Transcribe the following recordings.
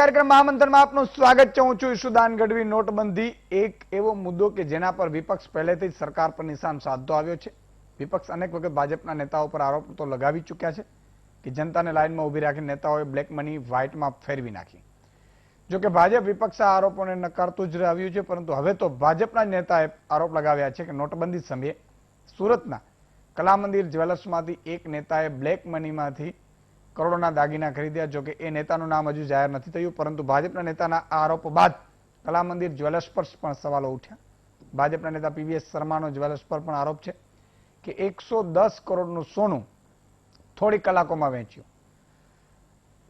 કાર્યક્રમ મહામંથનમાં આપનું સ્વાગત છે। હું છું ઈશુદાન ગઢવી। નોટબંધી એક એવો મુદ્દો કે જેના પર વિપક્ષ પહેલેથી જ સરકાર પર નિશાન સાધતો આવ્યો છે। વિપક્ષ અનેક વખત ભાજપના નેતાઓ પર આરોપ તો લગાવી ચૂક્યા છે કે જનતાને લાઇનમાં ઊભી રાખી નેતાઓએ બ્લેક મની વ્હાઇટમાં ફેરવી નાખી। જો કે ભાજપ વિપક્ષ આ આરોપોને નકારતું જ આવ્યું છે, પરંતુ હવે તો ભાજપના નેતાએ આરોપ લગાવ્યા છે કે નોટબંધી સમયે સુરતના કલામંદિર જ્વેલર્સમાંથી એક નેતાએ બ્લેક મનીમાંથી કરોડોના દાગીના ખરીદ્યા। જો કે એ નેતાનું નામ હજુ જાહેર નથી થયું, પરંતુ ભાજપના નેતાના આ આરોપો બાદ કલામંદિર જ્વેલર્સ પર પણ સવાલો ઉઠ્યા। ભાજપના નેતા પીવીએસ શર્માનો જ્વેલર્સ પર પણ આરોપ છે કે 110 કરોડનું સોનું થોડી કલાકોમાં વેચ્યું,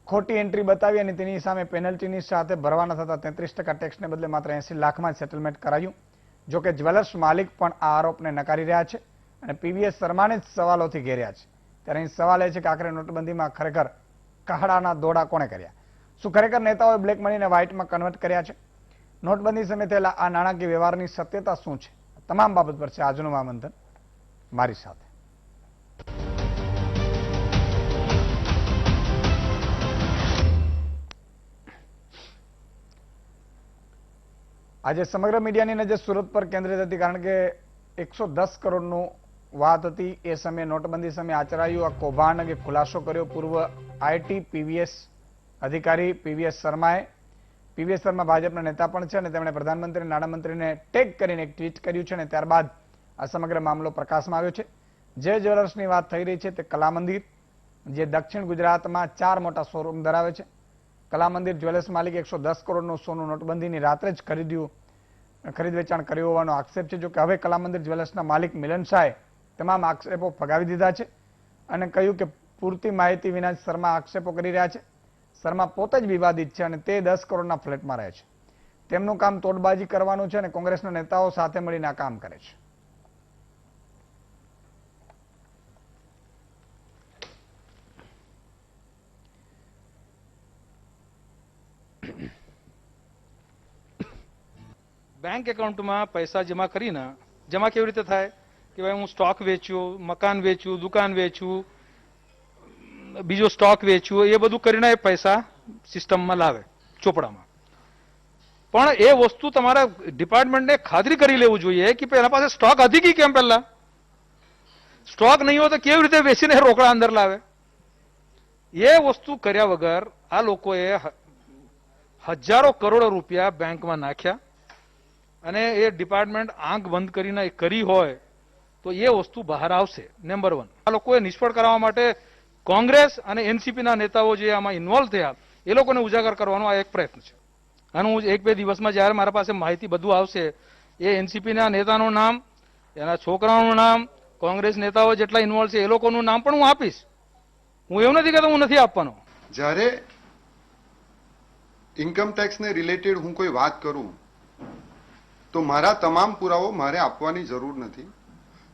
ખોટી એન્ટ્રી બતાવી અને તેની સામે પેનલ્ટીની સાથે ભરવાના થતા 33% ટેક્સને બદલે માત્ર 80 લાખમાં સેટલમેન્ટ કરાયું। જો કે જ્વેલર્સ માલિક પણ આ આરોપને નકારી રહ્યા છે અને પીવીએસ શર્માને જ સવાલોથી ઘેર્યા છે। ત્યારે અહીં સવાલ એ છે કે આખરે નોટબંધીમાં ખરેખર કહાડાના દોડા કોણે કર્યા? શું ખરેખર નેતાઓએ બ્લેક મનીને વ્હાઇટમાં કન્વર્ટ કર્યા છે? નોટબંધી સમયે થયેલા આ નાણાકીય વ્યવહારની સત્યતા શું છે? તમામ બાબત પર છે આજનું મહામંથન મારી સાથે। આજે સમગ્ર મીડિયાની નજર સુરત પર કેન્દ્રિત હતી, કારણ કે 110 કરોડનું વાત હતી। એ સમયે નોટબંધી સમયે આચરાયું આ કૌભાંડ અંગે ખુલાસો કર્યો પૂર્વ આઈટી પીવીએસ અધિકારી પીવીએસ શર્માએ। પીવીએસ શર્મા ભાજપના નેતા પણ છે અને તેમણે પ્રધાનમંત્રી નાણામંત્રીને ટેગ કરીને એક ટ્વીટ કર્યું છે અને ત્યારબાદ આ સમગ્ર મામલો પ્રકાશમાં આવ્યો છે। જે જ્વેલર્સની વાત થઈ રહી છે તે કલામંદિર, જે દક્ષિણ ગુજરાતમાં 4 મોટા શોરૂમ ધરાવે છે। કલામંદિર જ્વેલર્સ માલિક 110 કરોડનું સોનું નોટબંધીની રાત્રે જ ખરીદ વેચાણ કર્યું હોવાનો આક્ષેપ છે। જો કે હવે કલામંદિર જ્વેલર્સના માલિક મિલન શાહે તમામ આક્ષેપો ફગાવી દીધા છે અને કહ્યું કે પૂરતી માહિતી વિના જ શર્મા આક્ષેપો કરી રહ્યા છે। શર્મા પોતે જ વિવાદિત છે અને તે 10 કરોડના ફ્લેટમાં રહે છે। તેમનું કામ તોડબાજી કરવાનું છે અને કોંગ્રેસના નેતાઓ સાથે મળીને આ કામ કરે છે। बैंक एकाउंट में पैसा जमा करीने जमा केवी रीते थाय कि भाई हूँ स्टॉक वेच्યું, मकान वेच्યું, दुकान वेच्યું, बीजो स्टॉक वेच्યું, ये બધું કરીને એ પૈસા સિસ્ટમમાં લાવે ચોપડામાં। પણ એ વસ્તુ તમારા ડિપાર્ટમેન્ટને ખાતરી કરી લેવું જોઈએ કે એના પાસે સ્ટોક હતી કે કેમ? પહેલા સ્ટોક નહીં હોય તો કેવી રીતે વેચીને રોકડા અંદર લાવે? એ વસ્તુ કર્યા વગર આ લોકોએ હજારો કરોડો રૂપિયા બેંકમાં નાખ્યા અને એ ડિપાર્ટમેન્ટ આંખ બંધ કરીને કરી હોય તો એ વસ્તુ બહાર આવશે। નંબર 1, આ લોકોએ નિષ્ફળ કરાવવા માટે કોંગ્રેસ અને એનસીપીના નેતાઓ જે આમાં ઇન્વોલ્વ થયા એ લોકોને ઉજાગર કરવાનો આ એક પ્રયત્ન છે। અને હું 1-2 દિવસમાં જ્યારે મારા પાસે માહિતી બધું આવશે, એ એનસીપીના નેતાનું નામ, એના છોકરાઓનું નામ, કોંગ્રેસ નેતાઓ જેટલા ઇન્વોલ્વ છે એ લોકોનું નામ પણ હું આપીશ। હું એવું નથી કહેતો હું નથી આપવાનો। જ્યારે ઇન્કમ ટેક્સને રિલેટેડ હું કોઈ વાત કરું તો મારા તમામ પુરાવો મારે આપવાની જરૂર નથી,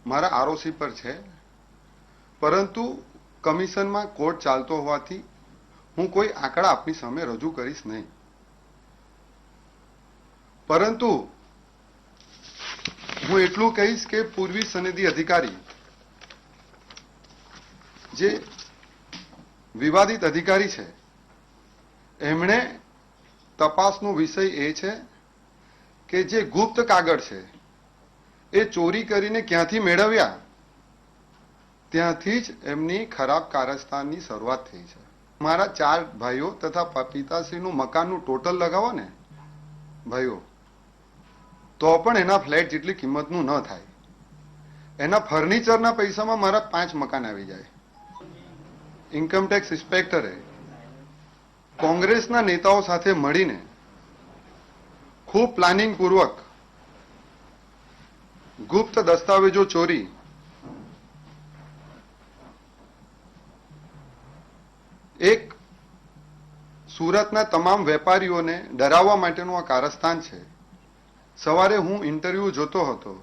મારા આરઓસી પર છે। પરંતુ કમિશનમાં કોર્ટ ચાલતો હોવાથી હું કોઈ આંકડા આપની સામે રજૂ કરીશ નહીં। પરંતુ હું એટલું કહીશ કે પૂર્વી સનદી અધિકારી જે વિવાદિત અધિકારી છે એમણે તપાસનો વિષય એ છે કે જે ગુપ્ત કાગળ છે એ ચોરી કરીને ક્યાંથી મેળવ્યા, ત્યાંથી જ એમની ખરાબ કારસ્તાનની શરૂઆત થઈ છે। મારા 4 ભાઈઓ તથા પિતાશ્રીનું મકાનનું ટોટલ લગાવો ને ભાઈઓ, તો પણ એના ફ્લેટ જેટલી કિંમતનું ન થાય। એના ફર્નિચરના પૈસામાં મારા 5 મકાન આવી જાય। ઇન્કમટેક્સ ઇન્સ્પેક્ટરે કોંગ્રેસના નેતાઓ સાથે મળીને ખૂબ પ્લાનિંગ પૂર્વક ગુપ્ત દસ્તાવેજો ચોરી, એક સુરતના તમામ વેપારીઓને ડરાવવા માટેનું આ કારસ્તાન છે। સવારે હું ઇન્ટરવ્યુ જોતો હતો,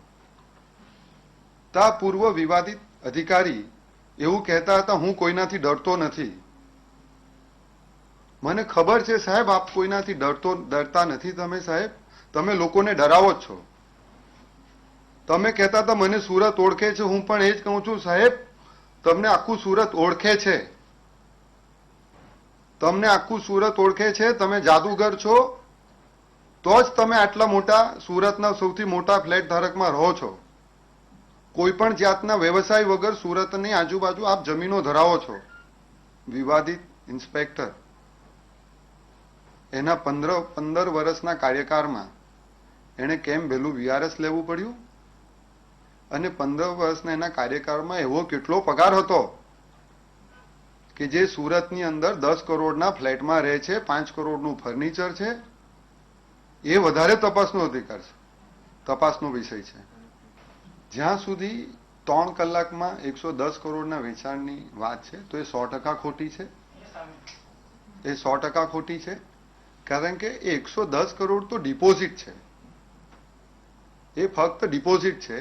તા પૂર્વ વિવાદિત અધિકારી એવું કહેતા હતા હું કોઈનાથી ડરતો નથી। મને ખબર છે સાહેબ, આપ કોઈનાથી ડરતા નથી। તમે સાહેબ, તમે લોકોને ડરાવો જ છો। તમે કહેતા હતા મને સુરત ઓળખે છે, હું પણ એ જ કહું છું સાહેબ, તમને આખું સુરત ઓળખે છે। તમને આખું સુરત ઓળખે છે, તમે જાદુગર છો, તો જ તમે આટલા મોટા સુરતના સૌથી મોટા ફ્લેટ ધારકમાં રહો છો. કોઈ પણ જાતના વ્યવસાય વગર સુરતની આજુબાજુ આપ જમીનો ધરાવો છો. વિવાદિત ઇન્સ્પેક્ટર એના 15 વર્ષના કાર્યકાળમાં એને કેમ વહેલું વીઆરએસ લેવું પડ્યું? અને 15 વર્ષના એના કાર્યકાળમાં એવો કેટલો પગાર હતો કે જે સુરતની અંદર 10 કરોડના ફ્લેટમાં રહે છે, 5 કરોડનું ફર્નિચર છે, એ વધારે તપાસનો અધિકાર છે, તપાસનો વિષય છે. જ્યાં સુધી 3 કલાકમાં 110 કરોડના વેચાણની વાત છે તો એ 100% ખોટી છે. એ 100% ખોટી છે, કારણ કે એ 110 કરોડ તો ડિપોઝિટ છે. એ ફક્ત ડિપોઝિટ છે.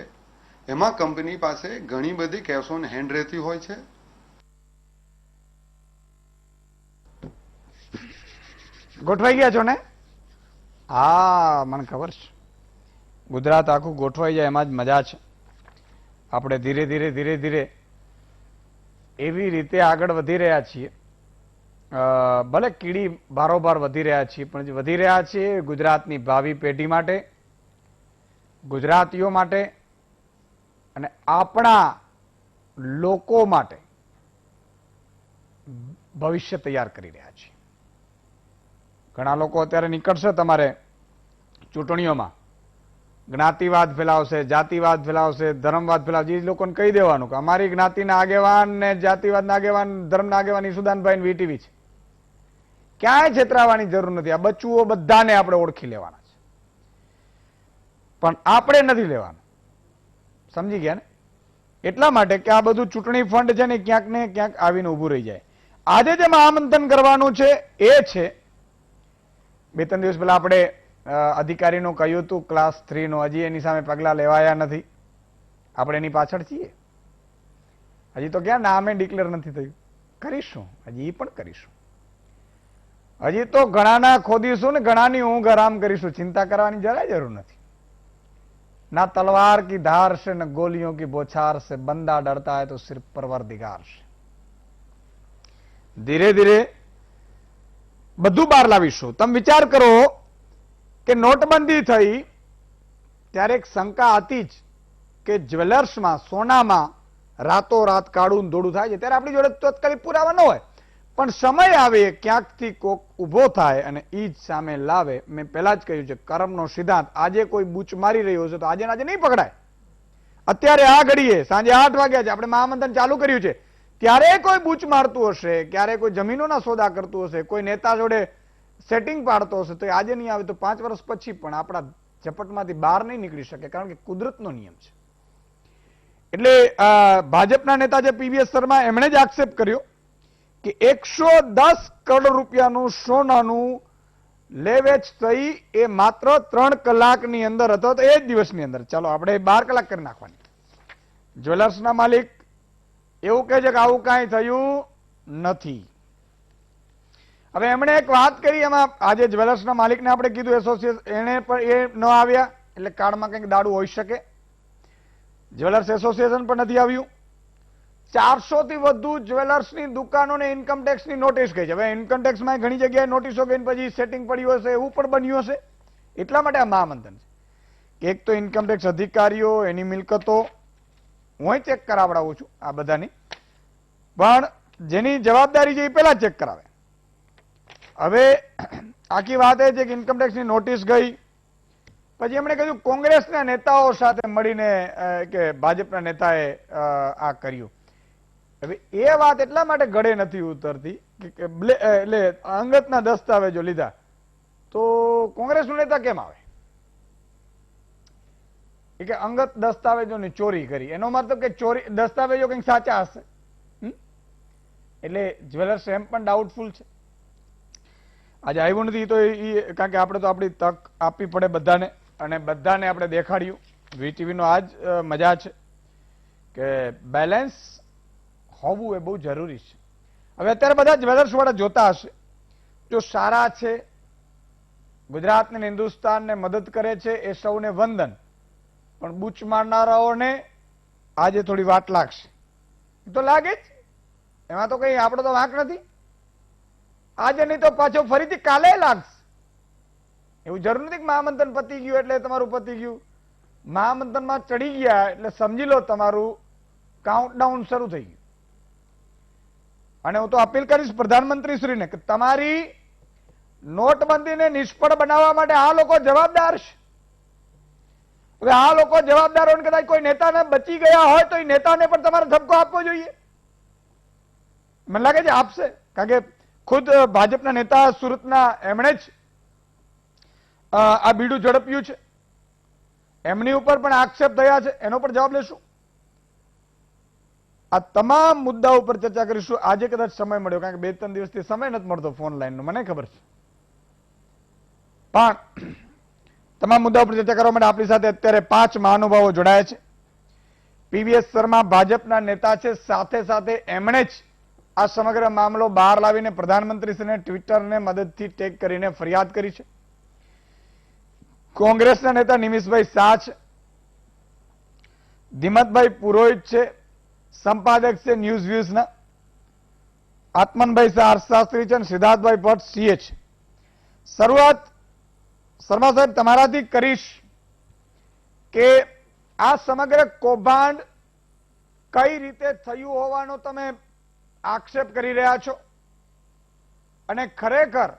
એમાં કંપની પાસે ઘણી બધી કેશ ઓન હેન્ડ રહેતી હોય છે. ગોઠવાઈ ગયા છો ને? હા, મને ખબર છે. ગુજરાત આખું ગોઠવાઈ જાય એમાં જ મજા છે. આપણે ધીરે ધીરે એવી રીતે આગળ વધી રહ્યા છીએ. ભલે કીડી બારોબાર વધી રહ્યા છીએ, પણ વધી રહ્યા છીએ ગુજરાતની ભાવિ પેઢી માટે, ગુજરાતીઓ માટે અને આપણા લોકો માટે ભવિષ્ય તૈયાર કરી રહ્યા છીએ. ઘણા લોકો અત્યારે નીકળશે તમારે ચૂંટણીઓમાં, જ્ઞાતિવાદ ફેલાવશે, જાતિવાદ ફેલાવશે, ધર્મવાદ ફેલાવશે. એ લોકોને કહી દેવાનું કે અમારી જ્ઞાતિના આગેવાન ને જાતિવાદના આગેવાન, ધર્મના આગેવાન ઈસુદાનભાઈ વીટીવી છે. ક્યાંય છેતરાવાની જરૂર નથી. આ બચ્ચુઓ બધાને આપણે ઓળખી લેવાના છે, પણ આપણે નથી લેવાનું. સમજી ગયા ને? એટલા માટે કે આ બધું ચૂંટણી ફંડ છે ને ક્યાંક ને ક્યાંક આવીને ઉભું રહી જાય. આજે જે મહામંથન કરવાનું છે એ છે, 2-3 દિવસ પહેલા આપણે અધિકારીનું કહ્યું હતું ક્લાસ 3 નું, હજી એની સામે પગલા લેવાયા નથી. આપણે એની પાછળ છીએ. હજી તો ક્યાં નામે ડિક્લેર નથી થયું. કરીશું, હજી એ પણ કરીશું. હજી તો ઘણાના ખોદીશું ને ઘણાની ઊંઘ આરામ કરીશું. ચિંતા કરવાની જરાય જરૂર નથી. ना तलवार की धार से न गोलियों की बौछार से, बंदा डरता है तो सिर्फ परवरदिगार से. धीरे धीरे બધું બહાર લાવીશું. તમે વિચાર કરો કે નોટબંધી થઈ ત્યારે એક શંકા હતી જ કે જ્વેલર્સમાં, સોનામાં રાતોરાત કાળું ધોળું થાય છે. ત્યારે આપણી જોડે તાત્કાલિક પુરાવા ન હોય, પણ સમય આવે ક્યાંકથી કોક ઉભો થાય અને ઈ જ સામે લાવે. મેં પહેલા જ કહ્યું છે, કર્મનો સિદ્ધાંત. આજે કોઈ બૂચ મારી રહ્યો છે તો આજે આજે નહીં પકડાય. અત્યારે આ ઘડીએ સાંજે 8 વાગ્યા છે, આપણે મહામંથન ચાલુ કર્યું છે, ત્યારે કોઈ બૂચ મારતું હશે, ક્યારે કોઈ જમીનોના સોદા કરતું હશે, કોઈ નેતા જોડે સેટિંગ પાડતો હશે, તો આજે નહીં આવે તો 5 વર્ષ પછી પણ આપણા ઝપટમાંથી બહાર નહીં નીકળી શકે, કારણ કે કુદરતનો નિયમ છે. એટલે ભાજપના નેતા જે પીવીએસ શર્મા, એમણે જ આક્ષેપ કર્યો કે 110 કરોડ રૂપિયાનું સોનાનું લે વેચ થઈ એ માત્ર 3 કલાકની અંદર હતો, તો એ જ દિવસની અંદર. ચાલો આપણે 12 કલાક કરી નાખવાની. જ્વેલર્સના માલિક એવું કહે છે કે આવું કાંઈ થયું નથી. હવે એમણે એક વાત કરી, એમાં આજે જ્વેલર્સના માલિકને આપણે કીધું એસોસિએશન, એને પણ એ ન આવ્યા, એટલે કાર્ડમાં કંઈક દાડું હોઈ શકે. જ્વેલર્સ એસોસિએશન પણ નથી આવ્યું. 400 થી વધુ જ્વેલર્સની દુકાનોને ઇન્કમટેક્સની નોટિસ ગઈ છે. હવે ઇન્કમટેક્સમાં ઘણી જગ્યાએ નોટિસો ગઈ, પછી સેટિંગ પડ્યું હશે, એવું પણ બન્યું હશે. એટલા માટે આ મહામંથન છે કે એક તો ઇન્કમટેક્સ અધિકારીઓ, એની મિલકતો હું ચેક કરાવડાવું છું આ બધાની, પણ જેની જવાબદારી છે એ પહેલા ચેક કરાવે. હવે આખી વાત એ છે કે ઇન્કમટેક્સની નોટિસ ગઈ, પછી એમણે કહ્યું કોંગ્રેસના નેતાઓ સાથે મળીને કે ભાજપના નેતાએ આ કર્યું. હવે એ વાત એટલા માટે ગળે નથી ઉતરતી કે એટલે અંગતના દસ્તાવેજો લીધા તો કોંગ્રેસનો નેતા કેમ આવે? એ કે અંગત દસ્તાવેજોની ચોરી કરી, એનો મતલબ કે ચોરી દસ્તાવેજો કંઈક સાચા હશે. એટલે જ્વેલર્સ એમ પણ ડાઉટફુલ છે. આજે આવ્યું નથી તો કારણ કે આપણે તો આપણી તક આપવી પડે બધાને, અને બધાને આપણે દેખાડ્યું. વીટીવીનો આ જ મજા છે કે બેલેન્સ હોવું એ બહુ જરૂરી છે. હવે અત્યારે બધા જ્વેલર્સ વાળા જોતા હશે, જો સારા છે, ગુજરાતને, હિન્દુસ્તાનને મદદ કરે છે, એ સૌને વંદન, પણ બૂચ મારનારાઓને આજે થોડી વાટ લાગશે. તો લાગે જ, એમાં તો કઈ આપણો તો વાંક નથી. આજે નહીં તો પાછો ફરીથી કાલે લાગશે. એવું જરૂર નથી કે મહામંથન પતી ગયું એટલે તમારું પતી ગયું. મહામંથનમાં ચડી ગયા એટલે સમજી લો તમારું કાઉન્ટડાઉન શરૂ થઈ ગયું. અને હું તો અપીલ કરીશ પ્રધાનમંત્રી શ્રીને કે તમારી નોટબંધીને નિષ્ફળ બનાવવા માટે આ લોકો જવાબદાર છે. હવે આ લોકો જવાબદાર હોય, કદાચ કોઈ નેતાને બચી ગયા હોય તો એ નેતાને પણ તમારે ઠપકો આપવો જોઈએ. મને લાગે છે આપશે, કારણ કે ખુદ ભાજપના નેતા સુરતના એમણે જ આ બીડું ઝડપ્યું છે. એમની ઉપર પણ આક્ષેપ થયા છે, એનો પણ જવાબ લેશું. આ તમામ મુદ્દા ઉપર ચર્ચા કરીશું. આજે કદાચ સમય મળ્યો, કારણ કે 2-3 દિવસથી સમય નથી મળતો ફોન લાઈનનો, મને ખબર છે. પણ તમામ મુદ્દા ઉપર ચર્ચા કરવા માટે આપણી સાથે અત્યારે 5 મહાનુભાવો જોડાયા છે. પીવીએસ શર્મા ભાજપના નેતા છે, સાથે સાથે એમણે જ આ સમગ્ર મામલો બહાર લાવીને પ્રધાનમંત્રીશ્રીને ટ્વિટરને મદદથી ટેગ કરીને ફરિયાદ કરી છે. કોંગ્રેસના નેતા નિમિષભાઈ શાહ છે, ધીમતભાઈ પુરોહિત છે, સંપાદક છે ન્યૂઝ વ્યુઝના, આત્મનભાઈ શાહ અર્થશાસ્ત્રી છે અને સિદ્ધાર્થભાઈ ભટ્ટ સીએ છે. શરૂઆત શર્મા સાહેબ તમારાથી કરીશ કે આ સમગ્ર કૌભાંડ કઈ રીતે થયું હોવાનો તમે આક્ષેપ કરી રહ્યા છો, અને ખરેખર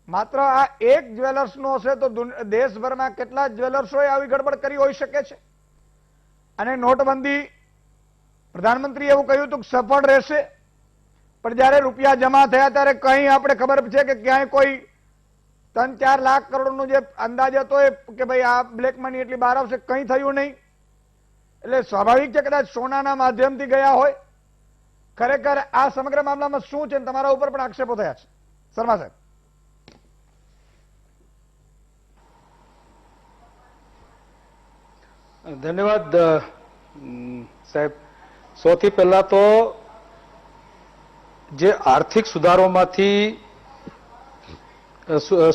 માત્ર આ એક જ્વેલર્સનો હશે તો દેશભરમાં કેટલા જ્વેલર્સોએ આવી ગડબડ કરી હોઈ શકે છે. અને નોટબંધી પ્રધાનમંત્રીએ એવું કહ્યું હતું કે સફળ રહેશે, પણ જયારે રૂપિયા જમા થયા ત્યારે કઈ આપણે ખબર છે કે ક્યાંય કોઈ 3-4 લાખ કરોડનો જે અંદાજ હતો એ કે ભાઈ આ બ્લેક મની એટલી બહાર આવશે, કંઈ થયું નહીં. એટલે સ્વાભાવિક છે કદાચ સોનાના માધ્યમથી ગયા હોય. ખરેખર આ સમગ્ર મામલામાં શું છે, તમારા ઉપર પણ આક્ષેપો થયા છે. શર્મા સાહેબ. ધન્યવાદ સાહેબ. સૌથી પહેલા તો જે આર્થિક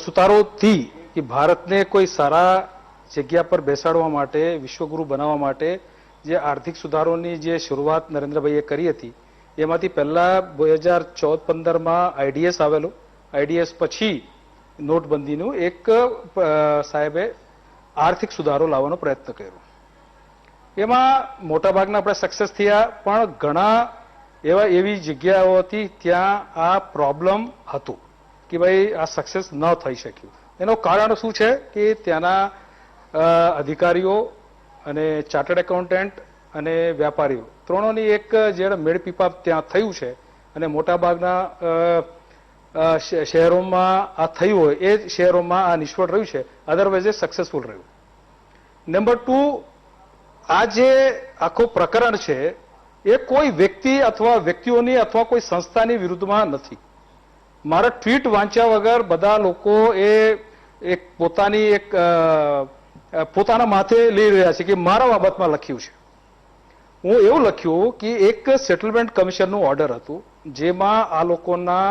સુધારોથી કે ભારતને કોઈ સારા જગ્યા પર બેસાડવા માટે, વિશ્વગુરુ બનાવવા માટે જે આર્થિક સુધારોની જે શરૂઆત નરેન્દ્રભાઈએ કરી હતી, એમાંથી પહેલા 2014-15માં આઈડીએસ આવેલું. આઈડીએસ પછી નોટબંધીનું એક સાહેબે આર્થિક સુધારો લાવવાનો પ્રયત્ન કર્યો. એમાં મોટાભાગના આપણે સક્સેસ થયા, પણ ઘણા એવી જગ્યાઓ હતી ત્યાં આ પ્રોબ્લેમ હતું કે ભાઈ આ સક્સેસ ન થઈ શક્યું. એનું કારણ શું છે કે ત્યાંના અધિકારીઓ અને ચાર્ટર્ડ એકાઉન્ટન્ટ અને વેપારીઓ ત્રણોની એક જે મેળપીપા ત્યાં થયું છે, અને મોટાભાગના શહેરોમાં આ થયું હોય એ શહેરોમાં આ નિષ્ફળ રહ્યું છે, અધરવાઇઝ એ સક્સેસફુલ રહ્યું. નંબર 2, આ જે આખું પ્રકરણ છે એ કોઈ વ્યક્તિ અથવા વ્યક્તિઓની અથવા કોઈ સંસ્થાની વિરુદ્ધમાં નથી. મારા ટ્વીટ વાંચ્યા વગર બધા લોકો એ પોતાના માથે લઈ રહ્યા છે કે મારા બાબતમાં લખ્યું છે. હું એવું લખ્યું કે એક સેટલમેન્ટ કમિશનનું ઓર્ડર હતું, જેમાં આ લોકોના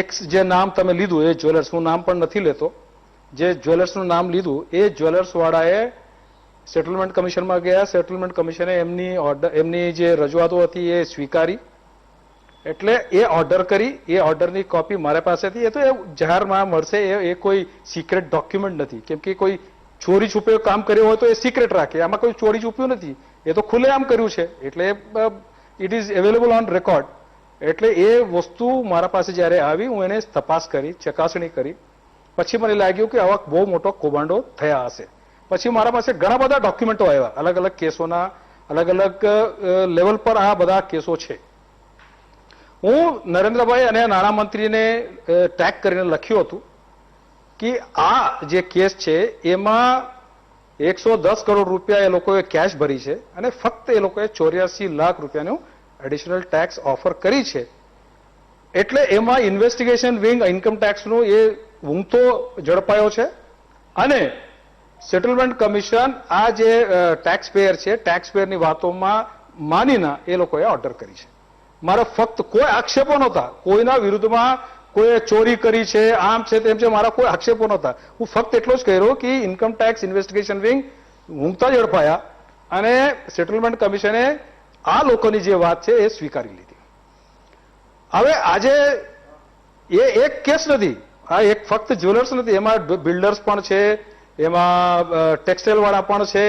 એક જે નામ તમે લીધું એ જ્વેલર્સ, હું નામ પણ નથી લેતો, જે જ્વેલર્સનું નામ લીધું એ જ્વેલર્સ વાળાએ સેટલમેન્ટ કમિશનમાં ગયા. સેટલમેન્ટ કમિશને એમની જે રજૂઆતો હતી એ સ્વીકારી, એટલે એ ઓર્ડર કરી. એ ઓર્ડરની કોપી મારા પાસેથી, એ તો એ જાહેરમાં મળશે, એ કોઈ સિક્રેટ ડોક્યુમેન્ટ નથી, કેમ કે કોઈ ચોરી છુપે કામ કર્યું હોય તો એ સિક્રેટ રાખે. આમાં કોઈ ચોરી છુપ્યું નથી, એ તો ખુલ્લેઆમ કર્યું છે, એટલે it is available on record. એટલે એ વસ્તુ મારા પાસે જ્યારે આવી, હું એને તપાસ કરી, ચકાસણી કરી, પછી મને લાગ્યું કે આવા બહુ મોટો કૌભાંડો થયા હશે. પછી મારા પાસે ઘણા બધા ડોક્યુમેન્ટો આવ્યા, અલગ અલગ કેસોના, અલગ અલગ લેવલ પર આ બધા કેસો છે. હું નરેન્દ્રભાઈ અને નાણામંત્રીને ટેગ કરીને લખ્યું હતું કે આ જે કેસ છે એમાં 110 કરોડ રૂપિયા એ લોકોએ કેશ ભરી છે, અને ફક્ત એ લોકોએ 84 લાખ રૂપિયાનું એડિશનલ ટેક્સ ઓફર કરી છે. એટલે એમાં ઇન્વેસ્ટિગેશન વિંગ ઇન્કમ ટેક્સનું એ ઊંઘતો ઝડપાયો છે, અને સેટલમેન્ટ કમિશન આ જે ટેક્સ પેયર છે, ટેક્સ પેયરની વાતોમાં માનીને એ લોકોએ ઓર્ડર કરી છે. મારા ફક્ત કોઈ આક્ષેપો નહોતા, કોઈના વિરુદ્ધમાં કોઈ ચોરી કરી છે, આમ છે તેમ છે, મારા કોઈ આક્ષેપો નહોતા. હું ફક્ત એટલો જ કહ્યું કે ઇન્કમ ટેક્સ ઇન્વેસ્ટિગેશન વિંગ ઊંઘતા ઝડપાયા, અને સેટલમેન્ટ કમિશને આ લોકોની જે વાત છે એ સ્વીકારી લીધી. હવે આજે એ એક કેસ નથી, આ એક ફક્ત જ્વેલર્સ નથી, એમાં બિલ્ડર્સ પણ છે, એમાં ટેક્સટાઇલ વાળા પણ છે,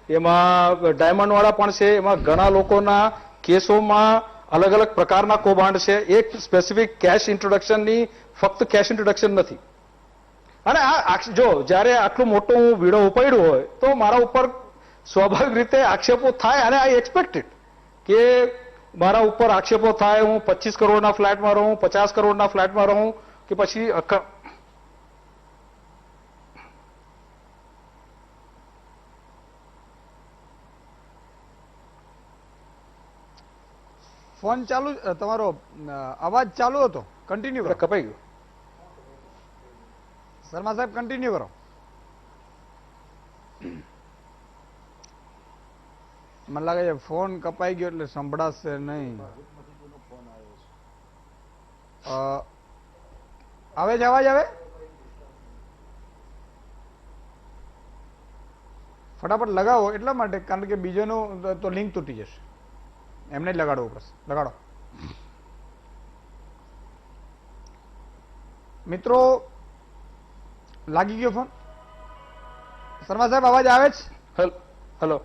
એમાં ડાયમંડ વાળા પણ છે, એમાં ઘણા લોકોના કેસોમાં અલગ અલગ પ્રકારના કૌભાંડ છે. એક સ્પેસિફિક કેશ ઇન્ટ્રોડક્શનની ફક્ત કેશ ઇન્ટ્રોડક્શન નથી. અને જો જ્યારે આટલું મોટું હું વિડીયો ઉપાડ્યું હોય તો મારા ઉપર સ્વાભાવિક રીતે આક્ષેપો થાય, અને આઈ એક્સપેક્ટેડ કે મારા ઉપર આક્ષેપો થાય, હું 25 કરોડના ફ્લેટમાં રહું, 50 કરોડના ફ્લેટમાં રહું, કે પછી ફોન ચાલુ, તમારો અવાજ ચાલુ હતો, કન્ટિન્યુ કરો. કપાઈ ગયું. શર્મા સાહેબ કન્ટિન્યુ કરો. મને લાગે છે ફોન કપાઈ ગયો એટલે સંભળાશે નહીં. આવે છે અવાજ? આવે? ફટાફટ લગાવો, એટલા માટે કારણ કે બીજોનું તો લિંક તૂટી જશે. એમને જ લગાડવું પડશે. લગાડો મિત્રો. લાગી ગયો ફોન? શર્મા સાહેબ અવાજ આવે છે? હેલો,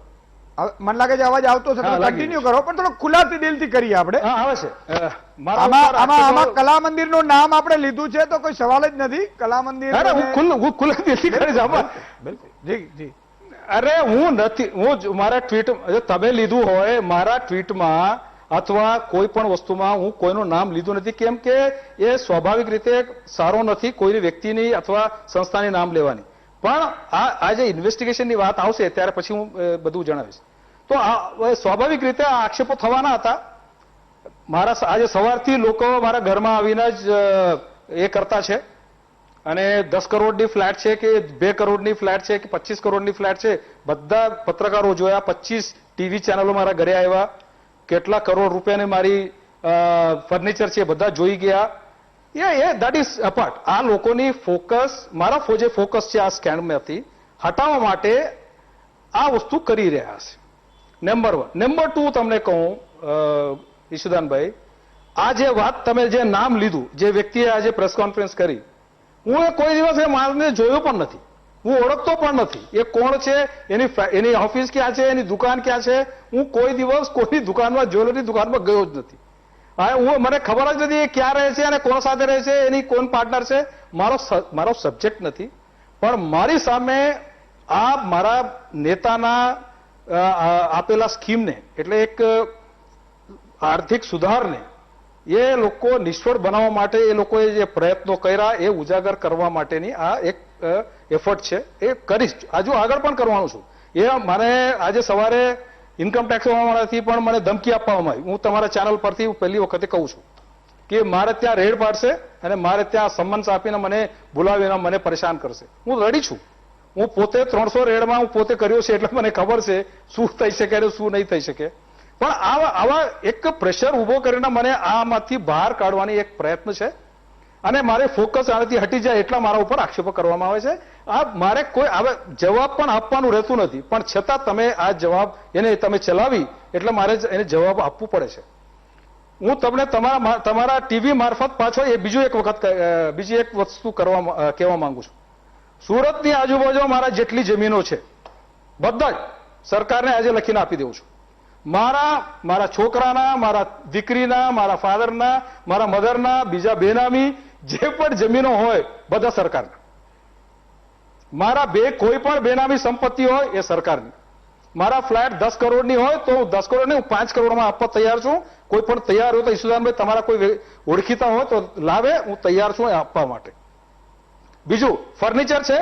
મને લાગે છે અવાજ આવતો છે. કન્ટિન્યુ કરો, પણ થોડો ખુલ્લાથી દિલથી કરીએ આપણે. આવે છે. આમાં કલા મંદિરનું નામ આપણે લીધું છે તો કોઈ સવાલ જ નથી. કલા મંદિર હું ખુલ્લા દિલથી કરીશ આમાં. જી જી. અરે હું નથી, હું મારા ટ્વીટ તમે લીધું હોય, મારા ટ્વીટમાં અથવા કોઈ પણ વસ્તુમાં હું કોઈનું નામ લીધું નથી. કેમ કે એ સ્વાભાવિક રીતે સારો નથી કોઈની વ્યક્તિની અથવા સંસ્થાની નામ લેવાની. પણ આ જે ઇન્વેસ્ટિગેશનની વાત આવશે ત્યારે પછી હું બધું જણાવીશ. તો આ સ્વાભાવિક રીતે આ આક્ષેપો થવાના હતા. મારા આજે સવારથી લોકો મારા ઘરમાં આવીને જ એ કરતા છે, અને 10 કરોડની ફ્લેટ છે કે 2 કરોડની ફ્લેટ છે કે 25 કરોડની ફ્લેટ છે, બધા પત્રકારો જોયા, 25 ટીવી ચેનલો મારા ઘરે આવ્યા, કેટલા કરોડ રૂપિયાની મારી ફર્નિચર છે બધા જોઈ ગયા. That is apart. આ લોકોની ફોકસ, મારા જે ફોકસ છે આ સ્કેમમાંથી હટાવવા માટે આ વસ્તુ કરી રહ્યા છે. નંબર 1. નંબર 2 તમને કહું ઈશુદાનભાઈ, આ જે વાત તમે જે નામ લીધું, જે વ્યક્તિએ આજે પ્રેસ કોન્ફરન્સ કરી, હું એ કોઈ દિવસ એ માણસને જોયો પણ નથી, હું ઓળખતો પણ નથી. એ કોણ છે, એની ઓફિસ ક્યાં છે, એની દુકાન ક્યાં છે, હું કોઈ દિવસ કોઈની દુકાનમાં, જ્વેલરી દુકાનમાં ગયો જ નથી. મને ખબર જ નથી એ ક્યાં રહે છે અને કોણ સાથે રહે છે, એની કોણ પાર્ટનર છે. મારો સબ્જેક્ટ નથી. પણ મારી સામે આ મારા નેતાના આપેલા સ્કીમને, એટલે એક આર્થિક સુધારને એ લોકો નિષ્ફળ બનાવવા માટે એ લોકોએ જે પ્રયત્નો કર્યા એ ઉજાગર કરવા માટેની આ એક એફર્ટ છે. એ કરીશ, હજુ આગળ પણ કરવાનું છું. એ મને આજે સવારે ઇન્કમ ટેક્સ વાળાથી પણ મને ધમકી આપવામાં આવી. હું તમારા ચેનલ પરથી પહેલી વખતે કહું છું કે મારે ત્યાં રેડ પાડશે અને મારે ત્યાં સમન્સ આપીને મને બોલાવીને મને પરેશાન કરશે. હું રેડી છું. હું પોતે 300 રેડમાં હું પોતે કર્યો છે, એટલે મને ખબર છે શું થઈ શકે અને શું નહીં થઈ શકે. પણ આવા એક પ્રેશર ઉભો કરીને મને આમાંથી બહાર કાઢવાની એક પ્રયત્ન છે, અને મારે ફોકસ આનાથી હટી જાય એટલા મારા ઉપર આક્ષેપો કરવામાં આવે છે. આ મારે કોઈ હવે જવાબ પણ આપવાનું રહેતું નથી, પણ છતાં તમે આ જવાબ એને તમે ચલાવી એટલે મારે એને જવાબ આપવું પડે છે. હું તમને તમારા ટીવી મારફત પાછો એ બીજી એક વસ્તુ કહેવા માંગુ છું. સુરતની આજુબાજુ મારા જેટલી જમીનો છે બધા જ સરકારને આજે લખીને આપી દઉં છું. મારા છોકરાના, મારા દીકરીના, મારા ફાધરના, મારા મધરના, બીજા બેનામી જે પણ જમીનો હોય બધા સરકારના. મારા કોઈ પણ બેનામી સંપત્તિ હોય એ સરકારની. મારા ફ્લેટ 10 કરોડની હોય તો હું 10 કરોડ નહીં, હું 5 કરોડમાં આપવા તૈયાર છું. કોઈ પણ તૈયાર હોય તો ઈશુદાનભાઈ તમારા કોઈ ઓળખીતા હોય તો લાવે, હું તૈયાર છું એ આપવા માટે. બીજું ફર્નિચર છે,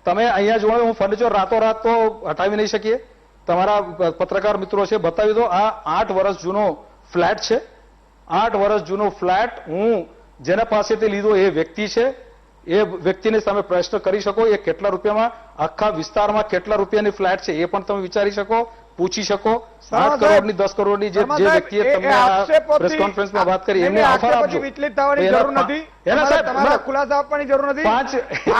તમે અહીંયા જોવા, હું ફર્નિચર રાતોરાત તો હટાવી નહીં શકીએ. તમારા પત્રકાર મિત્રો છે, બતાવી દો. આ 8 વર્ષ જૂનો ફ્લેટ છે. 8 વર્ષ જૂનો ફ્લેટ હું જેના પાસેથી લીધો એ વ્યક્તિ છે. એ વ્યક્તિને તમે પ્રશ્ન કરી શકો એ કેટલા રૂપિયામાં, આખા વિસ્તારમાં કેટલા રૂપિયાની ફ્લેટ છે એ પણ તમે વિચારી શકો, પૂછી શકો. 8 કરોડની 10 કરોડની જે વ્યક્તિએ તમને પ્રેસ કોન્ફરન્સમાં વાત કરી એમને ઓફર આપજો. વિચલિત થવાની જરૂર નથી, તમારે ખુલાસા આપવાની જરૂર નથી.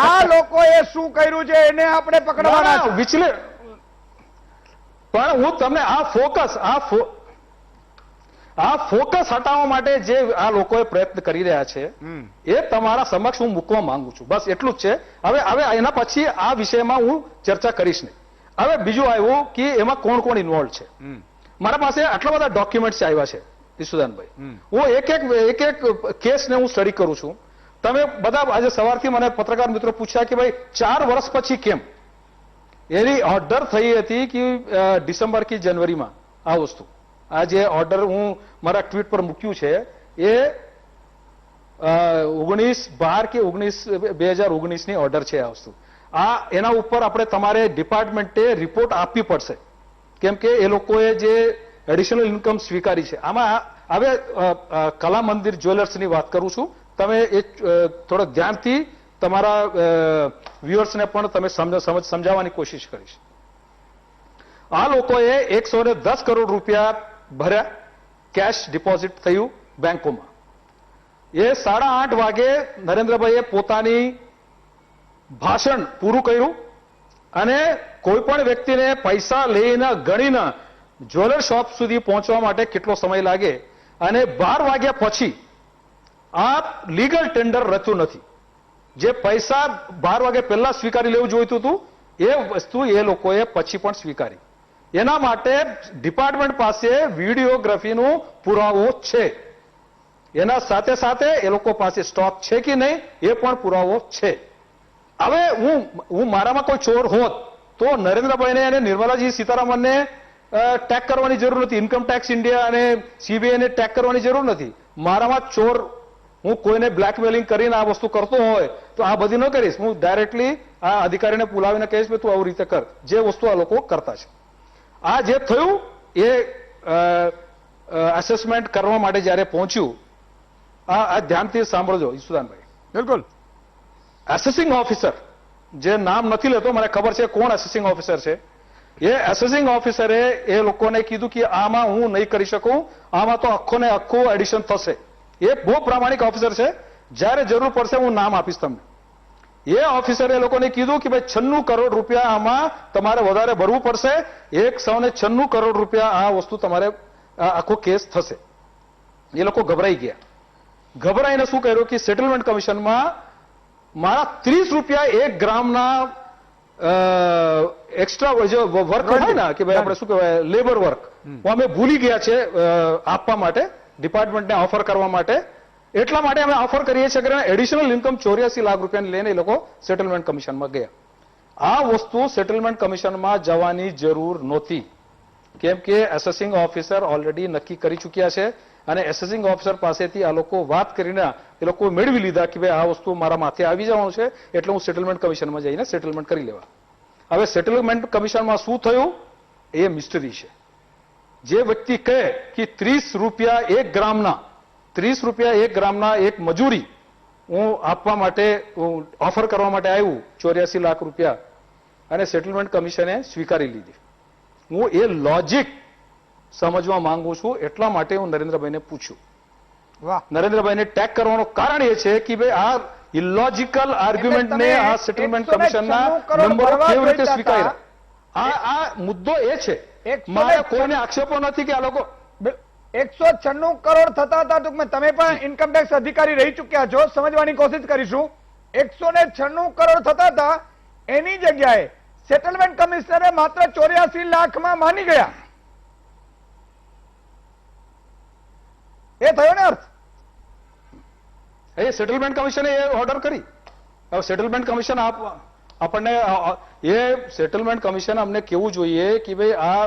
આ લોકોએ શું કર્યું છે એને આપણે પકડવાના છે. વિચલિત પણ હું તમને આ ફોકસ આ ફોકસ હટાવવા માટે જે આ લોકોએ પ્રયત્ન કરી રહ્યા છે એ તમારા સમક્ષ હું મૂકવા માંગુ છું. બસ એટલું જ છે. હવે એના પછી આ વિષયમાં હું ચર્ચા કરીશ નહીં. હવે બીજું આવ્યું કે એમાં કોણ કોણ ઇન્વોલ્વ છે. મારા પાસે આટલા બધા ડોક્યુમેન્ટ્સ આવ્યા છે ઈશુદાનભાઈ. હું એક એક કેસને હું સ્ટડી કરું છું. તમે બધા આજે સવારથી મને પત્રકાર મિત્રો પૂછ્યા કે ભાઈ 4 વર્ષ પછી કેમ? એની ઓર્ડર થઈ હતી કે ડિસેમ્બર કે જાન્યુઆરીમાં આ વસ્તુ. આ જે ઓર્ડર હું મારા ટ્વીટ પર મૂક્યું છે એ 19/12 કે 2019 ની ઓર્ડર છે આ વસ્તુ. આ એના ઉપર આપણે તમારે ડિપાર્ટમેન્ટે રિપોર્ટ આપવી પડશે કેમ કે એ લોકોએ જે એડિશનલ ઇન્કમ સ્વીકારી છે. આમાં હવે કલા મંદિર જ્વેલર્સની વાત કરું છું. તમે એ થોડો ધ્યાનથી તમારા વ્યુઅર્સને પણ તમે સમજાવવાની કોશિશ કરીશ. આ લોકોએ 110 કરોડ રૂપિયા ભર્યા, કેશ ડિપોઝિટ થયું બેંકોમાં. એ 8:30 વાગે નરેન્દ્રભાઈએ પોતાની ભાષણ પૂરું કર્યું અને કોઈ પણ વ્યક્તિને પૈસા લઈને ગણીને જ્વેલર શોપ સુધી પહોંચવા માટે કેટલો સમય લાગે અને 12 વાગ્યા પછી આ લીગલ ટેન્ડર રચ્યું નથી. જે પૈસા 12 વાગે પહેલા સ્વીકારી લેવું જોઈતું હતું એ વસ્તુ એ લોકોએ પછી પણ સ્વીકારી. એના માટે ડિપાર્ટમેન્ટ પાસે વિડીયોગ્રાફીનો પુરાવો છે. એના સાથે સાથે એ લોકો પાસે સ્ટોક છે કે નહીં એ પણ પુરાવો છે. હવે હું મારામાં કોઈ ચોર હોત તો નરેન્દ્રભાઈને અને નિર્મલાજી સીતારામનને ટેગ કરવાની જરૂર નથી. ઇન્કમ ટેક્સ ઇન્ડિયા અને સીબીઆઈને ટેગ કરવાની જરૂર નથી. મારામાં ચોર, હું કોઈને બ્લેકમેલિંગ કરીને આ વસ્તુ કરતો હોય તો આ બધી ન કરીશ. હું ડાયરેક્ટલી આ અધિકારીને બોલાવીને કહીશ કે તું આવું રીતે કર, જે વસ્તુ આ લોકો કરતા છે. આ જે થયું એ એસેસમેન્ટ કરવા માટે જ્યારે પહોંચ્યું, આ ધ્યાનથી સાંભળજો ઈશુદાનભાઈ. બિલકુલ. એસેસિંગ ઓફિસર, જે નામ નથી લેતો, મને ખબર છે કોણ એસેસિંગ ઓફિસર છે. એ એસેસિંગ ઓફિસરે એ લોકોને કીધું કે આમાં હું નહીં કરી શકું, આમાં તો આખો ને આખું એડિશન થશે. એ બહુ પ્રામાણિક ઓફિસર છે. જ્યારે જરૂર પડશે હું નામ આપીશ તમને. એ ઓફિસરે એ લોકોને કીધું કે ભાઈ 96 કરોડ રૂપિયા આમાં તમારે વધારે ભરવું પડશે. 196 કરોડ રૂપિયા આ વસ્તુ તમારે આખો કેસ થશે. એ લોકો ગભરાઈ ગયા. ગભરાઈને શું કર્યું કે સેટલમેન્ટ કમિશનમાં મારા 30 રૂપિયા 1 ગ્રામના એક્સ્ટ્રા વર્ક હોય ને કે ભાઈ આપણે શું કહેવાય લેબર વર્ક, અમે ભૂલી ગયા છે આપવા માટે, ડિપાર્ટમેન્ટને ઓફર કરવા માટે. એટલા માટે અમે ઓફર કરીએ છીએ કે એડિશનલ ઇન્કમ 84 લાખ રૂપિયાને લઈને એ લોકો સેટલમેન્ટ કમિશનમાં ગયા. આ વસ્તુ સેટલમેન્ટ કમિશનમાં જવાની જરૂર નહોતી કેમ કે એસેસિંગ ઓફિસર ઓલરેડી નક્કી કરી ચૂક્યા છે અને એસેસિંગ ઓફિસર પાસેથી આ લોકો વાત કરીને એ લોકો મેળવી લીધા કે ભાઈ આ વસ્તુ મારા માથે આવી જવાનું છે એટલે હું સેટલમેન્ટ કમિશનમાં જઈને સેટલમેન્ટ કરી લેવા. હવે સેટલમેન્ટ કમિશનમાં શું થયું એ મિસ્ટરી છે. જે વ્યક્તિ કહે કે 30 રૂપિયા 1 ગ્રામના 30 રૂપિયા 1 ગ્રામના એક મજૂરી હું આપવા માટે ઓફર કરવા માટે આવ્યું 84 લાખ રૂપિયા અને સેટલમેન્ટ કમિશને સ્વીકારી લીધી. હું એ લોજિક સમજવા માંગુ છું એટલા માટે હું નરેન્દ્રભાઈને પૂછ્યું. વાહ. નરેન્દ્રભાઈને ટેગ કરવાનું કારણ એ છે કે ભાઈ આ ઇલોજિકલ આર્ગ્યુમેન્ટને આ સેટલમેન્ટ કમિશનના નંબરો કેવી રીતે સ્વીકાર્યા. આ મુદ્દો એ છે. મારે કોઈને આક્ષેપો નથી કે આ લોકો 196 કરોડ થતા હતા. ટૂંકમાં તમે પણ ઇન્કમટેક્સ અધિકારી રહી ચુક્યા છો, સમજવાની કોશિશ કરીશું. 196 કરોડ થતા હતા એની જગ્યાએ સેટલમેન્ટ કમિશનરે માત્ર 84 લાખમાં માની ગયા. એ થયો ને અર્થ. એ સેટલમેન્ટ કમિશને એ ઓર્ડર કરી. હવે સેટલમેન્ટ કમિશન આપણને એ સેટલમેન્ટ કમિશન અમને કેવું જોઈએ કે ભાઈ આ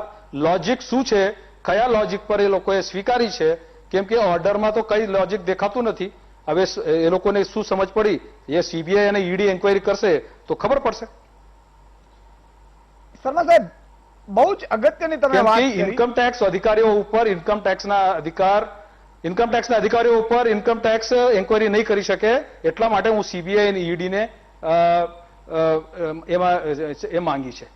લોજિક શું છે, કયા લોજિક પર એ લોકોએ સ્વીકારી છે, કેમ કે ઓર્ડરમાં તો કઈ લોજિક દેખાતું નથી. હવે એ લોકોને શું સમજ પડી એ સીબીઆઈ અને ઈડી એન્ક્વાયરી કરશે તો ખબર પડશે. શર્મા સાહેબ, બહુ જ અગત્યની તમે વાત કરી. ઇન્કમ ટેક્સ અધિકારીઓ ઉપર ઇન્કમ ટેક્સના અધિકારીઓ ઉપર ઇન્કમ ટેક્સ એન્ક્વાયરી નહીં કરી શકે એટલા માટે હું સીબીઆઈ અને ઈડીને એમાં એ માંગી છે.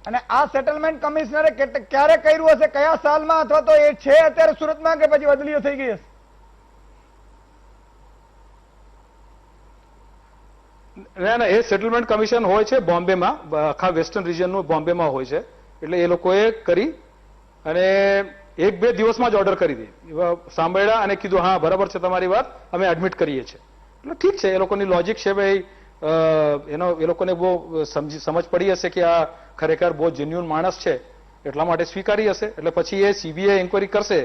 અને આ સેટલમેન્ટ કમિશનરે ક્યારે કર્યું હશે, કયા સાલમાં, અથવા તો એ છે અત્યારે સુરતમાં કે પછી બદલીઓ થઈ ગઈ હશે? ના, એ સેટલમેન્ટ કમિશન હોય છે બોમ્બેમાં, આખા વેસ્ટર્ન રિજનનું બોમ્બેમાં હોય છે. એટલે એ લોકોએ કરી અને 1-2 દિવસમાં જ ઓર્ડર કરી દે. સાંભળ્યા અને કીધું હા બરાબર છે તમારી વાત, અમે એડમિટ કરીએ છીએ. એટલે ઠીક છે, એ લોકોની લોજિક છે ભાઈ, એ લોકોને બહુ સમજ પડી હશે કે આ ખરેખર બહુ જેન્યુઅન માણસ છે એટલા માટે સ્વીકારી હશે. એટલે પછી એ સીબીઆઈ એન્ક્વાયરી કરશે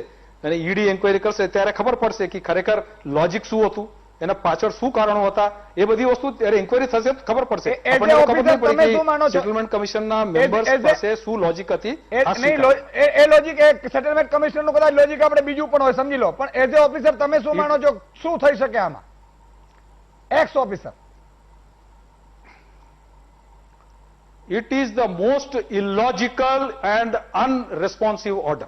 અને ઈડી એન્ક્વાયરી કરશે ત્યારે ખબર પડશે કે ખરેખર લોજિક શું હતું, એના પાછળ શું કારણો હતા, એ બધી વસ્તુ ત્યારે એન્ક્વાયરી થશે તો ખબર પડશે. આપણને ખબર નહીં પડી કે સેટલમેન્ટ કમિશનના મેમ્બર્સ પાસે શું લોજિક હતી. એ લોજિક સેટલમેન્ટ કમિશન નું કદાચ લોજિક આપણે બીજું પણ હોય, સમજી લો, પણ એઝ એ ઓફિસર તમે શું માનો છો, શું થઈ શકે આમાં x officer? It is the most illogical and unresponsive order.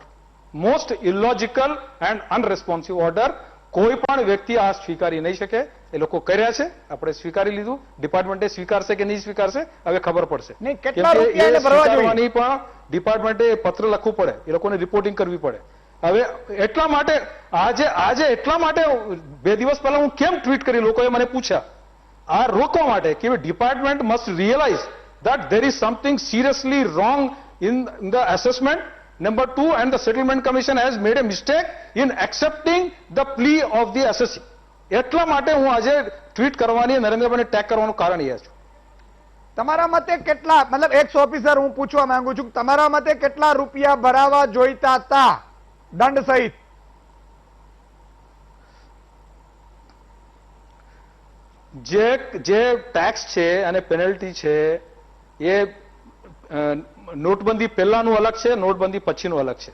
Most illogical and unresponsive order. કોઈ પણ વ્યક્તિ આ સ્વીકારી નહીં શકે. એ લોકો કર્યા છે, આપણે સ્વીકારી લીધું, ડિપાર્ટમેન્ટે સ્વીકારશે કે નહીં સ્વીકારશે હવે ખબર પડશે. નહીં, કેટલા રૂપિયા એને ભરવા જોઈએ પણ ડિપાર્ટમેન્ટે પત્ર લખવું પડે, એ લોકોને રિપોર્ટિંગ કરવી પડે. હવે એટલા માટે આજે એટલા માટે 2 દિવસ પહેલા હું કેમ ટ્વીટ કરી, લોકોએ મને પૂછ્યા, આ રોકવા માટે કે department must realise that there is something seriously wrong in the assessment. Number 2, and the settlement commission has made a mistake in accepting the plea of the assessee. એટલા માટે હું આજે ટ્વીટ કરવાની, નરેન્દ્રભાઈને ટેગ કરવાનું કારણ એ છે. તમારા મતે કેટલા, મતલબ એક્સ ઓફિસર હું પૂછવા માંગુ છું, તમારા મતે કેટલા રૂપિયા ભરાવા જોઈતા હતા દંડ સહિત? જે ટેક્સ છે અને પેનલ્ટી છે એ નોટબંધી પહેલાનું અલગ છે, નોટબંધી પછીનું અલગ છે.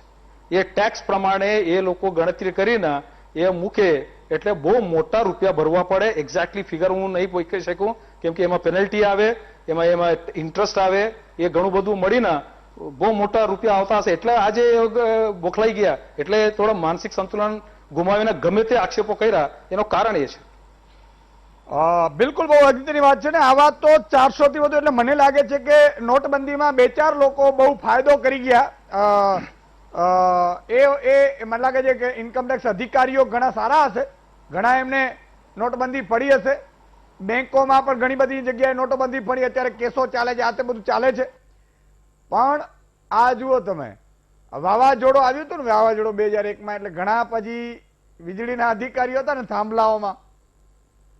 એ ટેક્સ પ્રમાણે એ લોકો ગણતરી કરીને એ મૂકે એટલે બહુ મોટા રૂપિયા ભરવા પડે. એક્ઝેક્ટલી ફિગર હું નહીં કહી શકું કેમ કે એમાં પેનલ્ટી આવે, એમાં ઇન્ટરેસ્ટ આવે, એ ઘણું બધું મળીને બહુ મોટા રૂપિયા આવતા હશે. એટલે આજે બોખલાઈ ગયા, એટલે થોડા માનસિક સંતુલન ગુમાવીને ગમે તે આક્ષેપો કર્યા, એનું કારણ એ છે. બિલકુલ બહુ અગત્યની વાત છે ને. આ વાત તો 400 થી વધુ, એટલે મને લાગે છે કે નોટબંધીમાં 2-4 લોકો બહુ ફાયદો કરી ગયા. મને લાગે છે કે ઇન્કમટેક્સ અધિકારીઓ ઘણા સારા હશે, ઘણા એમને નોટબંધી પડી હશે. બેંકોમાં પણ ઘણી બધી જગ્યાએ નોટબંધી પડી, અત્યારે કેસો ચાલે છે, આ તે બધું ચાલે છે. પણ આ જુઓ તમે, વાવાઝોડું આવ્યું હતું ને, વાવાઝોડું 2001માં, એટલે ઘણા પછી વીજળીના અધિકારીઓ હતા ને થાંભલાઓમાં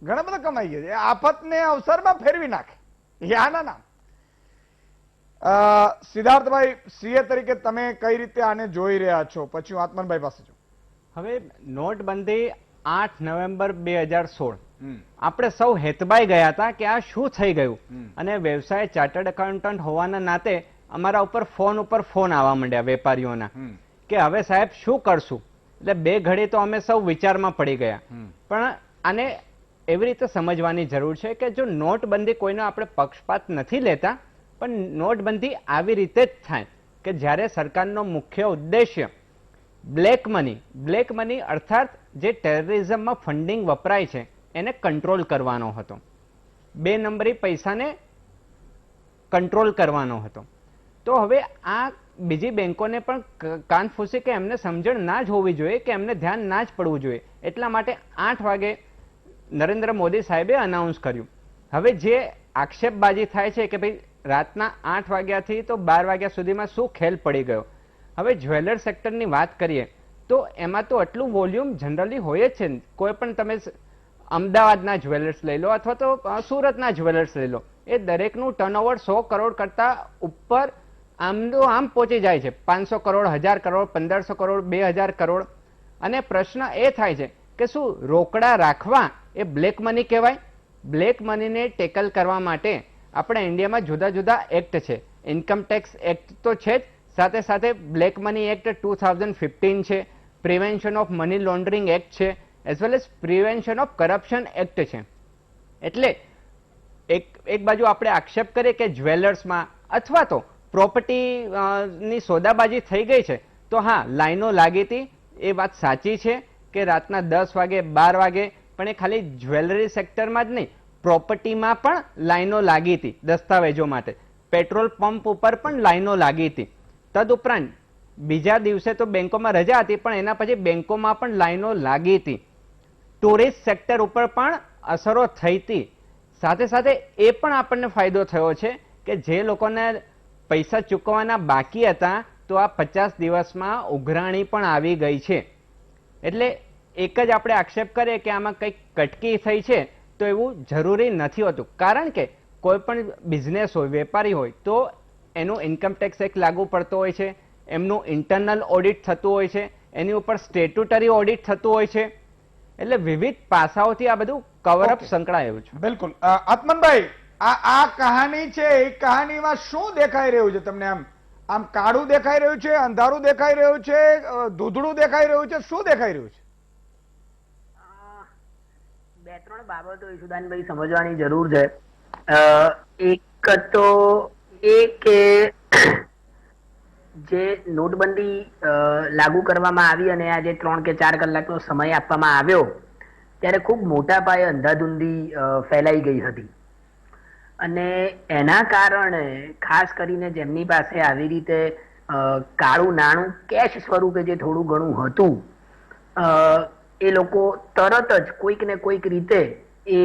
ઘણા બધા કમાઈ ગયા છે. આફતને અવસરમાં ફેરવી નાખે, આના નામ. સિદ્ધાર્થભાઈ, સીએ તરીકે તમે કઈ રીતે આને જોઈ રહ્યા છો? પછી હું આત્મનભાઈ પાસે છું. હવે નોટબંધી 8 નવેમ્બર 2016 આપણે સૌ હેતબાઈ ગયા હતા કે આ શું થઈ ગયું. અને વ્યવસાય ચાર્ટર્ડ એકાઉન્ટન્ટ હોવાના નાતે અમારા ઉપર ફોન આવવા માંડ્યા વેપારીઓના કે હવે સાહેબ શું કરશું. એટલે 2 ઘડી તો અમે સૌ વિચારમાં પડી ગયા. પણ આને એવી રીતે સમજવાની જરૂર છે કે જો નોટબંધી કોઈનો આપણે પક્ષપાત નથી લેતા, પણ નોટબંધી આવી રીતે જ થાય કે જ્યારે સરકારનો મુખ્ય ઉદ્દેશ્ય બ્લેક મની અર્થાત જે ટેરરિઝમમાં ફંડિંગ વપરાય છે એને કંટ્રોલ કરવાનો હતો, 2 નંબરી પૈસાને કંટ્રોલ કરવાનો હતો. તો હવે આ બીજી બેંકોને પણ કાન ફૂસી કે એમને સમજણ ના જ હોવી જોઈએ, કે એમને ધ્યાન ના જ પડવું જોઈએ. એટલા માટે 8 વાગે નરેન્દ્ર મોદી સાહેબે અનાઉન્સ કર્યું. હવે જે આક્ષેપબાજી થાય છે કે ભાઈ રાતના 8 વાગ્યાથી તો 12 વાગ્યા સુધીમાં શું ખેલ પડી ગયો. હવે જ્વેલર સેક્ટરની વાત કરીએ તો એમાં તો આટલું વોલ્યુમ જનરલી હોય જ છે. કોઈ પણ તમે અમદાવાદના જ્વેલર્સ લઈ લો અથવા તો સુરતના જ્વેલર્સ લઈ લો, એ દરેકનું ટર્નઓવર 100 કરોડ કરતા ઉપર આમ પહોંચી જાય છે. 500 કરોડ, 1000 કરોડ, 1500 કરોડ, 2000 કરોડ. અને પ્રશ્ન એ થાય છે કે શું રોકડા રાખવા એ બ્લેક મની કહેવાય? બ્લેક મનીને ટેકલ કરવા માટે આપણા ઇન્ડિયામાં જુદા જુદા એક્ટ છે. ઇન્કમ ટેક્સ એક્ટ તો છે જ, સાથે સાથે બ્લેક મની એક્ટ 2015 છે, prevention of money laundering act છે, as well as prevention of corruption act છે. એટલે એક બાજુ આપણે આક્ષેપ કરીએ કે જ્વેલર્સમાં અથવા તો પ્રોપર્ટી ની સોદાબાજી થઈ ગઈ છે, તો હા લાઈનો લાગી હતી, એ વાત સાચી છે કે રાતના 10 વાગે 12 વાગે, પણ એ ખાલી જ્વેલરી સેક્ટરમાં જ નહીં, પ્રોપર્ટીમાં પણ લાઈનો લાગી હતી દસ્તાવેજો માટે, પેટ્રોલ પંપ ઉપર પણ લાઈનો લાગી હતી. તદુપરાંત બીજા દિવસે તો બેંકોમાં રજા હતી, પણ એના પછી બેંકોમાં પણ લાઈનો લાગી હતી. ટુરિસ્ટ સેક્ટર ઉપર પણ અસરો થઈ હતી. સાથે સાથે એ પણ આપણને ફાયદો થયો છે કે જે લોકોને પૈસા ચૂકવવાના બાકી હતા તો આ 50 દિવસમાં ઉઘરાણી પણ આવી ગઈ છે. એટલે એક જ આપણે આક્ષેપ કરીએ કે આમાં કંઈક કટકી થઈ છે તો એવું જરૂરી નથી હોતું. કારણ કે કોઈ પણ બિઝનેસ હોય, વેપારી હોય, તો એનું ઇન્કમ ટેક્સ એક્ટ લાગુ પડતો હોય છે, એમનું ઇન્ટરનલ ઓડિટ થતું હોય છે, એની ઉપર સ્ટેટ્યુટરી ઓડિટ થતું હોય છે. એટલે વિવિધ પાસાઓથી આ બધું કવરઅપ Okay. સંકળાયેલું છે. બિલકુલ. આત્મનભાઈ, આ કહાની છે, એ કહાનીમાં શું દેખાઈ રહ્યું છે તમને? આમ કાળું દેખાઈ રહ્યું છે, અંધારું દેખાઈ રહ્યું છે, ધૂંધળું દેખાઈ રહ્યું છે, શું દેખાઈ રહ્યું છે? બે ત્રણ બાબતો ઈશુદાનભાઈ સમજવાની જરૂર છે. એક તો એ કે જે નોટબંધી લાગુ કરવામાં આવી અને આ જે 3 કે 4 કલાકનો સમય આપવામાં આવ્યો ત્યારે ખૂબ મોટા પાયે અંધાધૂંધી ફેલાઈ ગઈ હતી અને એના કારણે ખાસ કરીને જેમની પાસે આવી રીતે કાળું નાણું કેશ સ્વરૂપે જે થોડું ઘણું હતું એ લોકો તરત જ કોઈક ને કોઈક રીતે એ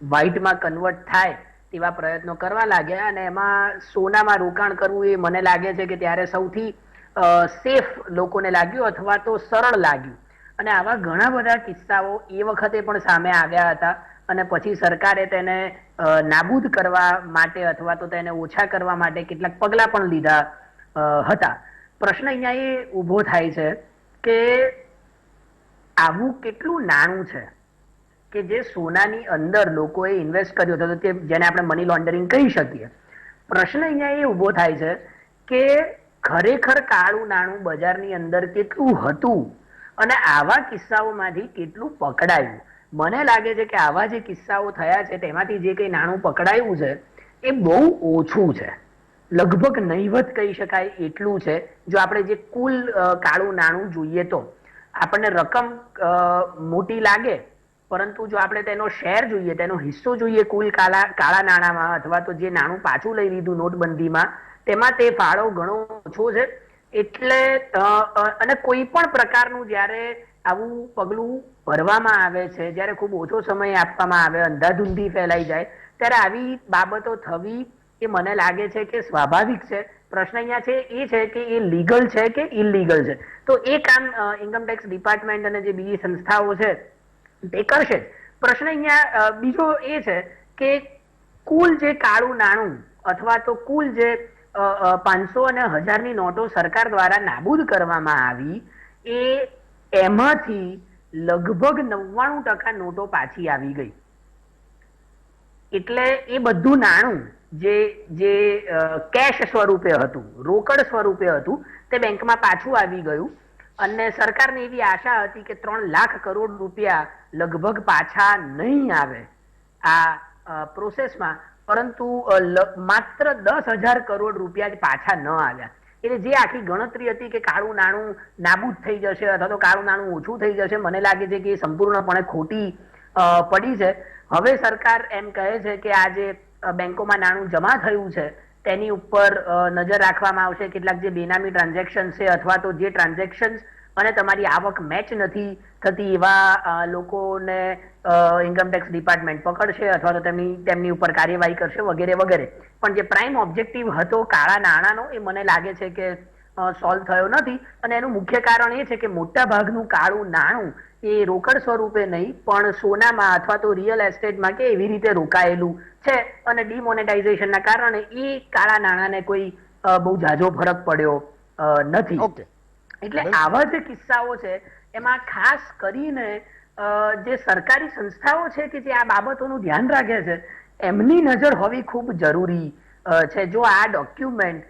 વ્હાઇટમાં કન્વર્ટ થાય તેવા પ્રયત્નો કરવા લાગ્યા અને એમાં સોનામાં રોકાણ કરવું એ મને લાગે છે કે ત્યારે સૌથી સેફ લોકોને લાગ્યું અથવા તો સરળ લાગ્યું. અને આવા ઘણા બધા કિસ્સાઓ એ વખતે પણ સામે આવ્યા હતા અને પછી સરકારે તેને નાબૂદ કરવા માટે અથવા તો તેને ઓછા કરવા માટે કેટલાક પગલાં પણ લીધા હતા. પ્રશ્ન અહીંયા એ ઊભો થાય છે કે આવું કેટલું નાણું છે કે જે સોનાની અંદર લોકોએ ઇન્વેસ્ટ કર્યો હતો, તે જેને આપણે મની લોન્ડરિંગ કહી શકીએ. પ્રશ્ન અહીંયા એ ઊભો થાય છે કે ખરેખર કાળું નાણું બજારની અંદર કેટલું હતું અને આવા કિસ્સાઓમાંથી કેટલું પકડાયું. મને લાગે છે કે આવા જે કિસ્સાઓ થયા છે તેમાંથી જે કંઈ નાણું પકડાયું છે એ બહુ ઓછું છે, લગભગ નહીવત કહી શકાય એટલું છે. જો આપણે જે કુલ કાળું નાણું જોઈએ તો આપણને રકમ મોટી લાગે, પરંતુ જો આપણે તેનો શેર જોઈએ, તેનો હિસ્સો જોઈએ કુલ કાળા નાણાંમાં અથવા તો જે નાણું પાછું લઈ લીધું નોટબંધીમાં, તેમાં તે ફાળો ઘણો ઓછો છે. એટલે અને કોઈ પણ પ્રકારનું જ્યારે આવું પગલું ભરવામાં આવે છે, જ્યારે ખૂબ ઓછો સમય આપવામાં આવે, અંધાધૂંધી ફેલાઈ જાય, ત્યારે આવી બાબતો થવી એ મને લાગે છે કે સ્વાભાવિક છે. પ્રશ્ન અહીંયા છે એ છે કે એ લીગલ છે કે ઇલીગલ છે. તો એ કામ ઇન્કમટેક્સ ડિપાર્ટમેન્ટ અને જે બીજી સંસ્થાઓ છે તે કરશે. પ્રશ્ન અહીંયા બીજો એ છે કે કુલ જે કાળું નાણું અથવા તો કુલ જે 500 અને 1000ની નોટો સરકાર દ્વારા નાબૂદ કરવામાં આવી, એમાંથી લગભગ 99% નોટો પાછી આવી ગઈ. એટલે એ બધું નાણું જે કેશ સ્વરૂપે હતું, રોકડ સ્વરૂપે હતું, તે બેંકમાં પાછું આવી ગયું અને સરકારને એવી આશા હતી કે 3 લાખ કરોડ રૂપિયા લગભગ પાછા નહીં આવે આ પ્રોસેસમાં, પરંતુ માત્ર 10,000 કરોડ રૂપિયા જ પાછા ન આવ્યા. એટલે જે આખી ગણતરી હતી કે કાળું નાણું નાબૂદ થઈ જશે અથવા તો કાળું નાણું ઓછું થઈ જશે, મને લાગે છે કે એ સંપૂર્ણપણે ખોટી પડી છે. હવે સરકાર એમ કહે છે કે આ જે બેંકોમાં નાણું જમા થયું છે તેની ઉપર નજર રાખવામાં આવશે. કેટલાક જે બેનામી ટ્રાન્ઝેક્શન છે અથવા તો જે ટ્રાન્ઝેક્શન અને તમારી આવક મેચ નથી થતી એવા લોકોને ઇન્કમટેક્સ ડિપાર્ટમેન્ટ પકડશે અથવા તો તેમની ઉપર કાર્યવાહી કરશે વગેરે વગેરે. પણ જે પ્રાઇમ ઓબ્જેક્ટિવ હતો કાળા નાણાંનો, એ મને લાગે છે કે સોલ્વ થયો નથી. અને એનું મુખ્ય કારણ એ છે કે મોટા ભાગનું કાળું નાણું એ રોકડ સ્વરૂપે નહીં પણ સોનામાં અથવા તો રિયલ એસ્ટેટમાં કે એવી રીતે રોકાયેલું છે અને ડિમોનેટાઇઝેશનના કારણે એ કાળા નાણાંને કોઈ બહુ ઝાઝો ફરક પડ્યો નથી. એટલે આવા જે કિસ્સાઓ છે એમાં ખાસ કરીને જે સરકારી સંસ્થાઓ છે કે જે આ બાબતોનું ધ્યાન રાખે છે એમની નજર હોવી ખૂબ જરૂરી છે. જો આ ડોક્યુમેન્ટ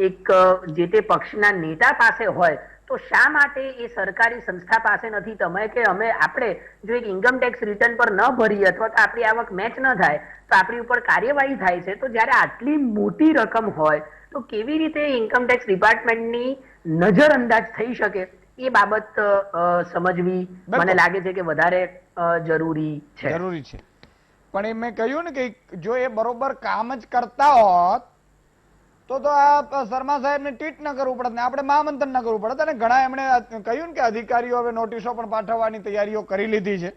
એક જે તે પક્ષના નેતા પાસે હોય તો શા માટે એ સરકારી સંસ્થા પાસે નથી? તમે કે આપણે જો એક ઇન્કમટેક્સ રિટર્ન પર ન ભરીએ અથવા તો આપણી આવક મેચ ન થાય તો આપણી ઉપર કાર્યવાહી થાય છે. તો જ્યારે આટલી મોટી રકમ હોય તો કેવી રીતે ઇન્કમટેક્સ ડિપાર્ટમેન્ટની નજર અંદાજ થઈ શકે એ બાબત સમજવી મને લાગે છે કે વધારે જરૂરી છે. પણ એ મેં કહ્યું ને કે જો એ બરોબર કામ જ કરતા હોત તો આ શર્મા સાહેબને ટ્વીટ ન કરવું પડત ને આપણે મહામંથન ન કરવું પડત. અને ઘણા એમણે કહ્યું ને કે અધિકારીઓ હવે નોટિસો પણ પાઠવવાની તૈયારીઓ કરી લીધી છે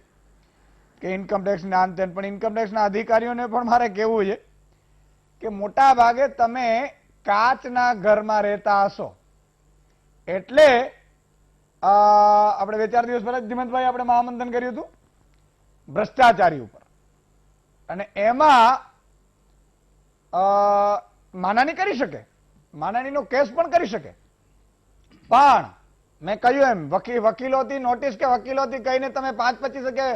કે ઇન્કમટેક્સના અંતે. પણ ઇન્કમટેક્સના અધિકારીઓને પણ મારે કહેવું છે કે મોટા ભાગે તમે કાચના ઘરમાં રહેતા હશો. એટલે આપણે 2-4 દિવસ પહેલા ધીમંતભાઈ આપણે મહામંથન કર્યું હતું ભ્રષ્ટાચારી ઉપર, અને એમાં માનાની કરી શકે, માનાનીનો કેસ પણ કરી શકે, પણ મેં કહ્યું એમ વકીલોથી નોટિસ કે વકીલોથી કહીને તમે 5-25 કે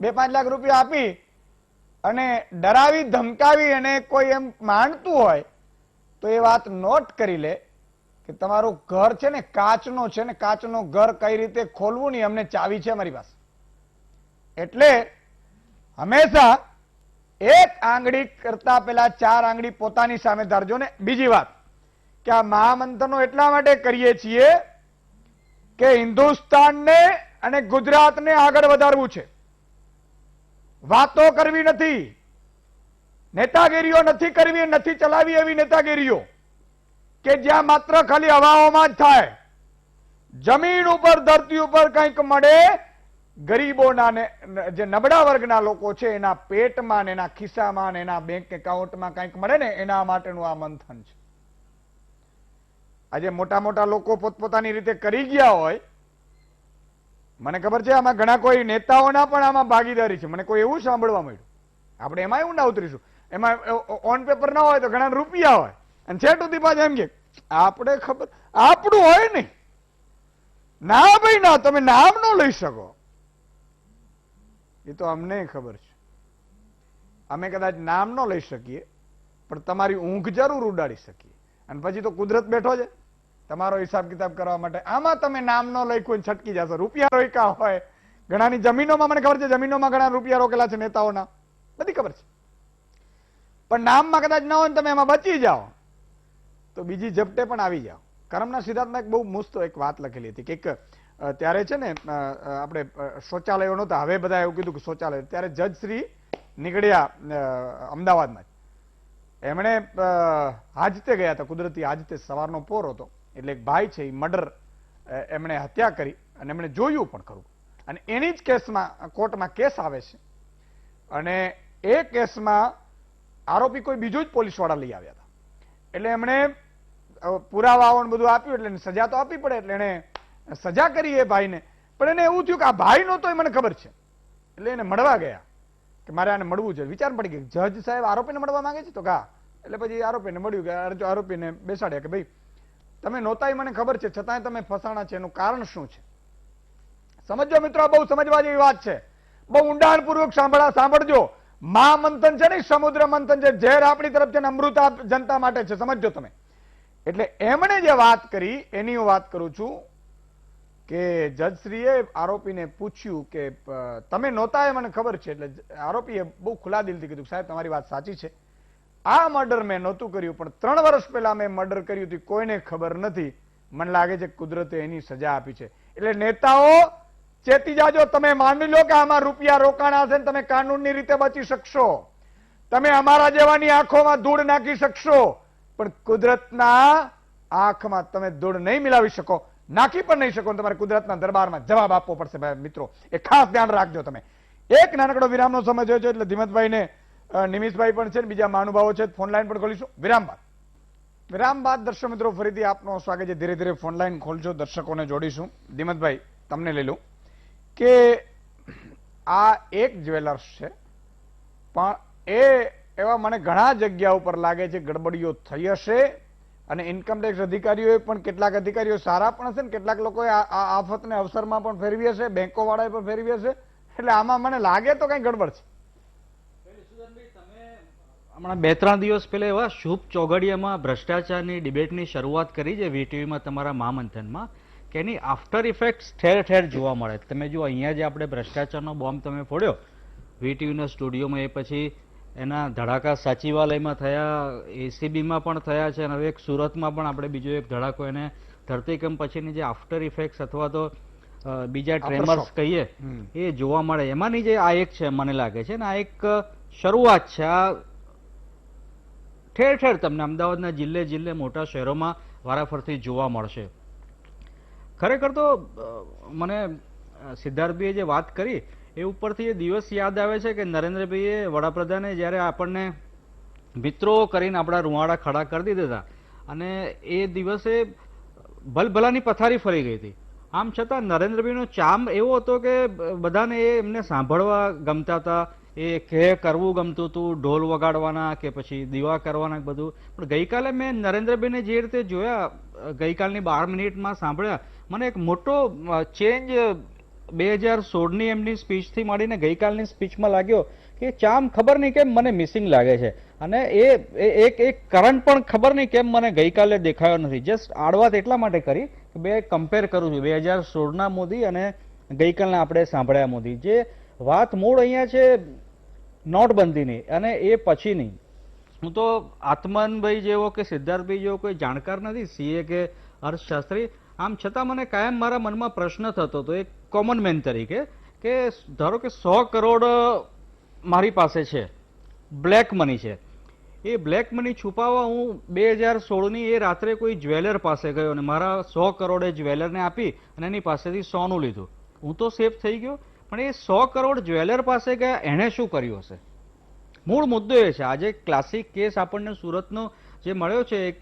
2-5 લાખ રૂપિયા આપી અને ડરાવી ધમકાવી અને કોઈ એમ માનતું હોય તો એ વાત નોટ કરી લે કે તમારું ઘર છે ને કાચનો છે ને, કાચનો ઘર કઈ રીતે ખોલવું નહીં અમને ચાવી છે અમારી પાસે. એટલે હંમેશા એક આંગળી કરતા પહેલા 4 આંગળી પોતાની સામે ધારજો. ને બીજી વાત કે આ મહામંથનો એટલા માટે કરીએ છીએ કે હિન્દુસ્તાનને અને ગુજરાતને આગળ વધારવું છે. વાતો કરવી નથી, નેતાગીરીઓ નથી કરવી, નથી ચલાવી એવી નેતાગીરીઓ કે જ્યાં માત્ર ખાલી હવાઓમાં જ થાય. જમીન ઉપર ધરતી ઉપર કંઈક મળે, ગરીબોના ને જે નબળા વર્ગના લોકો છે એના પેટમાં ને એના ખિસ્સામાં ને એના બેંક એકાઉન્ટમાં કંઈક મળે ને એના માટેનું આ મંથન છે. આજે મોટા મોટા લોકો પોતપોતાની રીતે કરી ગયા હોય, મને ખબર છે આમાં ઘણા કોઈ નેતાઓના પણ આમાં ભાગીદારી છે, મને કોઈ એવું સાંભળવા મળ્યું. આપણે એમાં એવું ના ઉતરીશું, એમાં ઓન પેપર ના હોય તો ઘણા રૂપિયા હોય અને છેટ સુધી પાછા એમ કે આપણે ખબર આપણું હોય નહીં. ના ભાઈ ના, તમે નામ ન લઈ શકો, એ તો અમને ખબર છે. અમે કદાચ નામ ન લઈ શકીએ પણ તમારી ઊંઘ જરૂર ઉડાડી શકીએ. અને પછી તો કુદરત બેઠો છે તમારો હિસાબ કિતાબ કરવા માટે. આમાં તમે નામ ન લખ્યું છટકી જશો. રૂપિયા રોક્યા હોય ઘણાની જમીનોમાં, મને ખબર છે જમીનોમાં ઘણા રૂપિયા રોકેલા છે નેતાઓના, બધી ખબર છે, પણ નામમાં કદાચ ના હોય ને તમે એમાં બચી જાઓ તો બીજી ઝપટે પણ આવી જાઓ. કરમના સિદ્ધાંતમાં એક બહુ મસ્ત એક વાત લખેલી હતી કે ત્યારે છે ને આપણે શૌચાલયો નહોતા, હવે બધા એવું કીધું કે શૌચાલય. ત્યારે જજ શ્રી નીકળ્યા અમદાવાદમાં, એમણે હાજતે ગયા હતા, કુદરતી હાજતે, સવારનો પોર હતો. એટલે એક ભાઈ છે એ મર્ડર, એમણે હત્યા કરી અને એમણે જોયું પણ ખરું, અને એની જ કેસમાં કોર્ટમાં કેસ આવે છે અને એ કેસમાં આરોપી કોઈ બીજો જ પોલીસ વાળા લઈ આવ્યા હતા. એટલે એમણે પુરાવાઓ બધું આપ્યું એટલે સજા તો આપવી પડે, એટલે એને સજા કરી એ ભાઈને. પણ એને એવું થયું કે આ ભાઈ નહોતો એ મને ખબર છે, એટલે એને મળવા ગયા કે મારે આને મળવું છે. વિચાર પડી ગયો જજ સાહેબ આરોપીને મળવા માંગે છે તો કા, એટલે પછી આરોપીને મળ્યું કે આરોપીને બેસાડ્યા કે ભાઈ તમે નહોતા એ મને ખબર છે, છતાંય તમે ફસાણા છે, એનું કારણ શું છે? સમજો મિત્રો, આ બહુ સમજવા જેવી વાત છે, બહુ ઊંડાણપૂર્વક સાંભળજો. મહામંથન છે ને સમુદ્ર મંથન છે, ઝેર આપણી તરફ છે ને અમૃત જનતા માટે છે, સમજો તમે. એટલે એમણે જે વાત કરી એની હું વાત કરું છું કે જજશ્રીએ આરોપીને પૂછ્યું કે તમે નહોતા એ મને ખબર છે. એટલે આરોપીએ બહુ ખુલ્લા દિલથી કીધું સાહેબ તમારી વાત સાચી છે, આ મર્ડર મેં નહોતું કર્યું, પણ 3 વર્ષ પહેલા મેં મર્ડર કર્યું હતું, કોઈને ખબર નથી, મને લાગે છે કુદરતે એની સજા આપી છે. એટલે નેતાઓ ચેતી જાજો, તમે માની લો કે આમાં રૂપિયા રોકાણા છે ને તમે કાનૂનની રીતે બચી શકશો, તમે અમારા જેવાની આંખોમાં ધૂળ નાખી શકશો, પણ કુદરતના આંખમાં તમે ધૂળ નહીં મિલાવી શકો, નાખી પણ નહીં શકો. તમારે કુદરતના દરબારમાં જવાબ આપવો પડશે ભાઈ મિત્રો, એ ખાસ ધ્યાન રાખજો તમે. એક નાનકડો વિરામનો સમય જોયો છે એટલે ધીમતભાઈને નિમિષભાઈ પણ છે ને બીજા મહાનુભાવો છે, ફોન લાઈન પણ ખોલીશું. વિરામ બાદ દર્શક મિત્રો ફરીથી આપનું સ્વાગત છે. ધીરે ધીરે ફોન લાઈન ખોલજો, દર્શકોને જોડીશું. ધીમતભાઈ તમને લઈ લઉં કે આ એક જ્વેલર્સ છે, પણ એવા મને ઘણા જગ્યા ઉપર લાગે છે ગડબડીઓ થઈ હશે, અને ઇન્કમટેક્સ અધિકારીઓએ પણ, કેટલાક અધિકારીઓ સારા પણ હશે ને કેટલાક લોકોએ આ આફતને અવસરમાં પણ ફેરવી હશે, બેંકો વાળાએ પણ ફેરવી હશે. એટલે આમાં મને લાગે તો કઈ ગડબડ છે. હમણાં 2-3 દિવસ પહેલા એવા શુભ ચોઘડિયામાં ભ્રષ્ટાચારની ડિબેટની શરૂઆત કરી છે વીટીવીમાં તમારા મહામંથનમાં, કે એની આફ્ટર ઇફેક્ટ્સ ઠેર ઠેર જોવા મળે. તમે જો અહીંયા જે આપણે ભ્રષ્ટાચારનો બોમ્બ તમે ફોડ્યો વીટીવીના સ્ટુડિયોમાં, એ પછી એના ધડાકા સચિવાલયમાં થયા, એસીબીમાં પણ થયા છે, અને હવે એક સુરતમાં પણ આપણે બીજો એક ધડાકો, એને ધરતીકંપ પછીની જે આફ્ટર ઇફેક્ટ્સ અથવા તો બીજા ટ્રેમર્સ કહીએ એ જોવા મળે. એમાંની જે આ એક છે મને લાગે છે ને આ એક શરૂઆત છે. આ ઠેર ઠેર તમને અમદાવાદના જિલ્લે મોટા શહેરોમાં વારાફરતી જોવા મળશે. ખરેખર તો મને સિદ્ધાર્થભાઈએ જે વાત કરી એ ઉપરથી એ દિવસ યાદ આવે છે કે નરેન્દ્રભાઈએ, વડાપ્રધાને જ્યારે આપણને મિત્રો કરીને આપણા રૂવાડા ખડા કરી દીધા હતા, અને એ દિવસે ભલભલાની પથારી ફરી ગઈ હતી. આમ છતાં નરેન્દ્રભાઈનો ચામ એવો હતો કે બધાને એમને સાંભળવા ગમતા હતા, એ કરવું ગમતું હતું, ઢોલ વગાડવાના કે પછી દીવા કરવાના બધું. પણ ગઈકાલે મેં નરેન્દ્રભાઈને જે રીતે જોયા, ગઈકાલની 12 મિનિટમાં સાંભળ્યા, મને એક મોટો ચેન્જ 2016ની એમની સ્પીચથી માંડીને ગઈકાલની સ્પીચમાં લાગ્યો કે ચામ ખબર નહીં કેમ મને મિસિંગ લાગે છે. અને એક કરંટ પણ ખબર નહીં કેમ મને ગઈકાલે દેખાયો નથી. જસ્ટ આડવાત એટલા માટે કરી કે બે કમ્પેર કરું છું 2016ના મોદી અને ગઈકાલના આપણે સાંભળ્યા મોદી. જે વાત મૂળ અહીંયા છે નોટબંધીની અને એ પછીની. હું તો આત્મનભાઈ જેવો કે સિદ્ધાર્થભાઈ જેવો કોઈ જાણકાર નથી, સીએ કે અર્થશાસ્ત્રી. આમ છતાં મને કાયમ મારા મનમાં પ્રશ્ન થતો હતો એક કોમન મેન તરીકે કે ધારો કે 100 કરોડ મારી પાસે છે, બ્લેક મની છે. એ બ્લેક મની છુપાવવા હું 2016ની એ રાત્રે કોઈ જ્વેલર પાસે ગયો અને મારા 100 કરોડ એ જ્વેલરને આપી અને એની પાસેથી સોનું લીધું. હું તો સેફ થઈ ગયો, પણ એ 100 કરોડ જ્વેલર પાસે ગયા, એણે શું કર્યું હશે? મૂળ મુદ્દો એ છે. આજે ક્લાસિક કેસ આપણને સુરતનો જે મળ્યો છે એક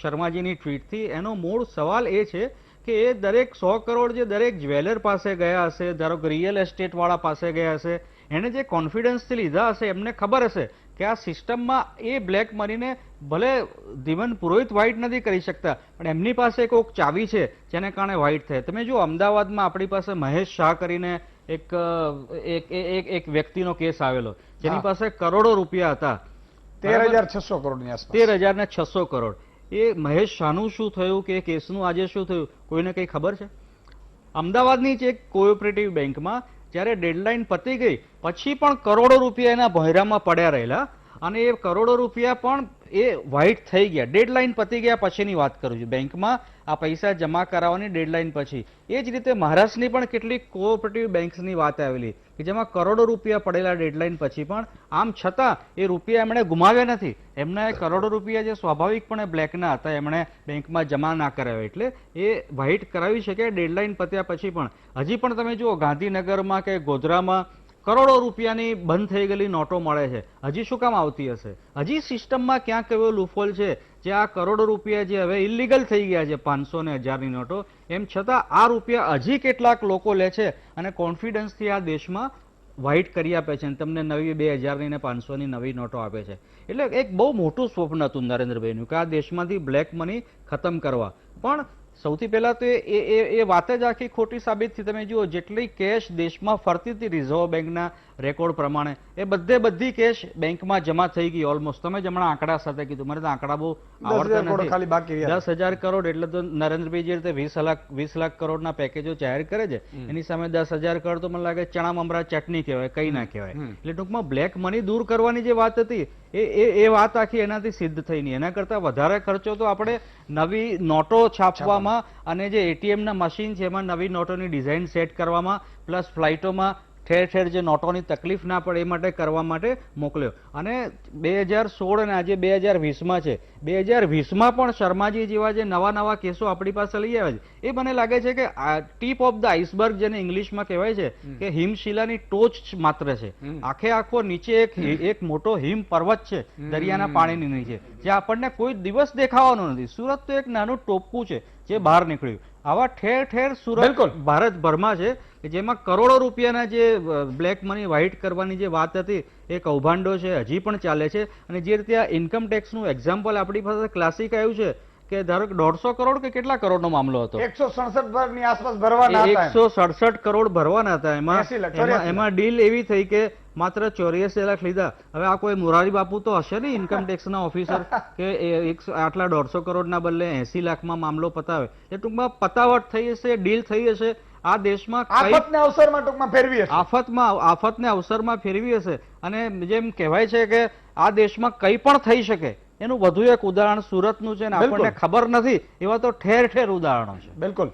શર્માજીની ટ્વીટથી, એનો મૂળ સવાલ એ છે કે એ દરેક 100 કરોડ જે દરેક જ્વેલર પાસે ગયા હશે, ધારો કે રિયલ એસ્ટેટ વાળા પાસે ગયા હશે, એને જે કોન્ફિડન્સથી લીધા હશે, એમને ખબર હશે કે આ સિસ્ટમમાં એ બ્લેક મનીને ભલે ધીમન પુરોહિત વ્હાઇટ નથી કરી શકતા, પણ એમની પાસે કોઈક ચાવી છે જેને કારણે વ્હાઇટ થાય. તમે જો અમદાવાદમાં આપણી પાસે મહેશ શાહ કરીને એક વ્યક્તિનો કેસ આવેલો, જેની પાસે કરોડો રૂપિયા હતા, 13,600 કરોડની આસપાસ. 13,600 કરોડ. એ મહેશ શાહનું શું થયું કે એ કેસનું આજે શું થયું, કોઈને કંઈ ખબર છે? અમદાવાદની જ એક કોઓપરેટિવ બેંકમાં જ્યારે ડેડલાઇન પતી ગઈ પછી પણ કરોડો રૂપિયા એના ભોંયરામાં પડ્યા રહેલા અને એ કરોડો રૂપિયા પણ એ વ્હાઇટ થઈ ગયા. ડેડલાઇન પતી ગયા પછીની વાત કરું છું, બેંકમાં આ પૈસા જમા કરાવવાની ડેડલાઇન પછી. એ જ રીતે મહારાષ્ટ્રની પણ કેટલીક કોઓપરેટિવ બેંક્સની વાત આવેલી કે જેમાં કરોડો રૂપિયા પડેલા ડેડલાઇન પછી પણ. આમ છતાં એ રૂપિયા એમણે ગુમાવ્યા નથી. એમના કરોડો રૂપિયા જે સ્વાભાવિકપણે બ્લેકના હતા એમણે બેંકમાં જમા ના કરાવ્યા, એટલે એ વ્હાઇટ કરાવી શકે ડેડલાઇન પત્યા પછી પણ. હજી પણ તમે જુઓ ગાંધીનગરમાં કે ગોધરામાં કરોડો રૂપિયાની બંધ થઈ ગયેલી નોટો મળે છે. હજી શું કામ આવતી હશે? હજી સિસ્ટમમાં ક્યાંક એવો લૂફોલ છે જે આ કરોડો રૂપિયા જે હવે ઇલીગલ થઈ ગયા છે, 500 ને 1000ની નોટો, એમ છતાં આ રૂપિયા હજી કેટલાક લોકો લે છે અને કોન્ફિડન્સથી આ દેશમાં વ્હાઇટ કરી આપે છે અને તમને નવી 2000ની ને 500ની નવી નોટો આપે છે. એટલે એક બહુ મોટું સ્વપ્ન હતું નરેન્દ્રભાઈનું કે આ દેશમાંથી બ્લેક મની ખતમ કરવા. પણ સૌથી પહેલા તો એ વાત જ આખી ખોટી સાબિત થઈ. તમે જુઓ જેટલી કેશ દેશમાં ફરતી હતી રિઝર્વ બેંકના રેકોર્ડ પ્રમાણે, એ બધી કેશ બેંકમાં જમા થઈ ગઈ ઓલમોસ્ટ. તમે જ હમણાં આંકડા સાથે કીધું, મને તો આંકડા બહુ આવડતા નથી. ખાલી બાકી રહ્યા. 10,000 કરોડ એટલે તો નરેન્દ્રભાઈ જે રીતે 20 લાખ કરોડના પેકેજો જાહેર કરે છે, એની સામે 10,000 કરોડ તો મને લાગે ચણા મમરા ચટણી કહેવાય, કઈ ના કહેવાય. એટલે ટૂંકમાં બ્લેક મની દૂર કરવાની જે વાત હતી એ વાત આખી એનાથી સિદ્ધ થઈ નહીં. એના કરતા વધારે ખર્ચો તો આપણે નવી નોટો છાપવામાં અને જે એટીએમના મશીન છે એમાં નવી નોટોની ડિઝાઇન સેટ કરવામાં, પ્લસ ફ્લાઇટોમાં ઠેર ઠેર જે નોટોની તકલીફ ના પડે એ માટે કરવા માટે મોકલ્યો. અને 2016 અને આજે 2020માં છે, 2020માં પણ શર્માજી જેવા જે નવા કેસો આપણી પાસે લઈ આવે છે, એ મને લાગે છે કે ટીપ ઓફ ધ આઈસબર્ગ જેને ઇંગ્લિશમાં કહેવાય છે કે હિમશિલાની ટોચ માત્ર છે. આખે આખો નીચે એક મોટો હિમ પર્વત છે દરિયાના પાણીની નીચે, જે આપણને કોઈ દિવસ દેખાવાનો નથી. સુરત તો એક નાનું ટોપકું છે જે બહાર નીકળ્યું. આવા ઠેર ઠેર સુરત ભારતભરમાં છે કે જેમાં કરોડો રૂપિયાના જે બ્લેક મની વ્હાઇટ કરવાની જે વાત હતી એ કૌભાંડો છે, હજી પણ ચાલે છે. અને જે રીતે આ ઇન્કમ ટેક્સનું એક્ઝામ્પલ આપણી પાસે ક્લાસિક આવ્યું છે કે ધારો કે 150 કરોડ કે કેટલા કરોડનો મામલો હતો, 167 ની આસપાસ ભરવાના હતા. 167 કરોડ ભરવાના હતા. એમાં ડીલ એવી થઈ કે માત્ર 84 લાખ લીધા. હવે આ કોઈ મોરારી બાપુ તો હશે ને ઇન્કમ ટેક્સના ઓફિસર કે આટલા 150 કરોડના બદલે 80 લાખમાં મામલો પતાવે. એ ટૂંકમાં પતાવટ થઈ હશે, ડીલ થઈ હશે. આ દેશમાં આફતને અવસરમાં ટૂંકમાં ફેરવી હશે. આફતને અવસરમાં ફેરવી હશે. અને જેમ કહેવાય છે કે આ દેશમાં કંઈ પણ થઈ શકે એનું વધુ એક ઉદાહરણ સુરતનું છે ને આપણને ખબર નથી એવા તો ઠેર ઠેર ઉદાહરણો છે. બિલકુલ.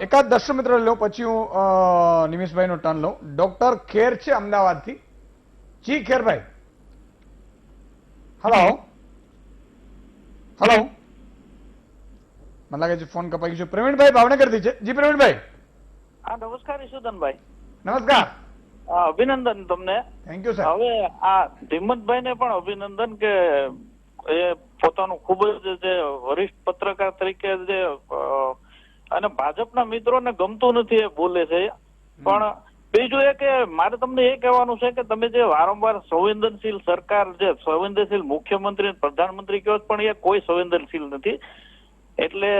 એકાદ દર્શક મિત્ર લો, પછી હું નિમિષભાઈનો ટર્ન લઉં. ડોક્ટર ખેર છે અમદાવાદથી. જી ખેરભાઈ. હલો હલો, મને લાગે છે ફોન કપાઈ ગયો. પ્રવીણભાઈ ભાવનગરથી છે. જી પ્રવીણભાઈ. હા નમસ્કાર ઈશુદાનભાઈ. નમસ્કાર. અભિનંદન તમને. Thank you sir. હવે આ ધીમતભાઈ ને પણ અભિનંદન કે એ પોતાનું ખૂબ જ જે વરિષ્ઠ પત્રકાર તરીકે જે અને ભાજપના મિત્રોને ગમતું નથી એ બોલે છે. પણ બીજું એ કે મારે તમને એ કહેવાનું છે કે તમે જે વારંવાર સંવેદનશીલ સરકાર, જે સંવેદનશીલ મુખ્યમંત્રી પ્રધાનમંત્રી કહો છો, પણ એ કોઈ સંવેદનશીલ નથી. એટલે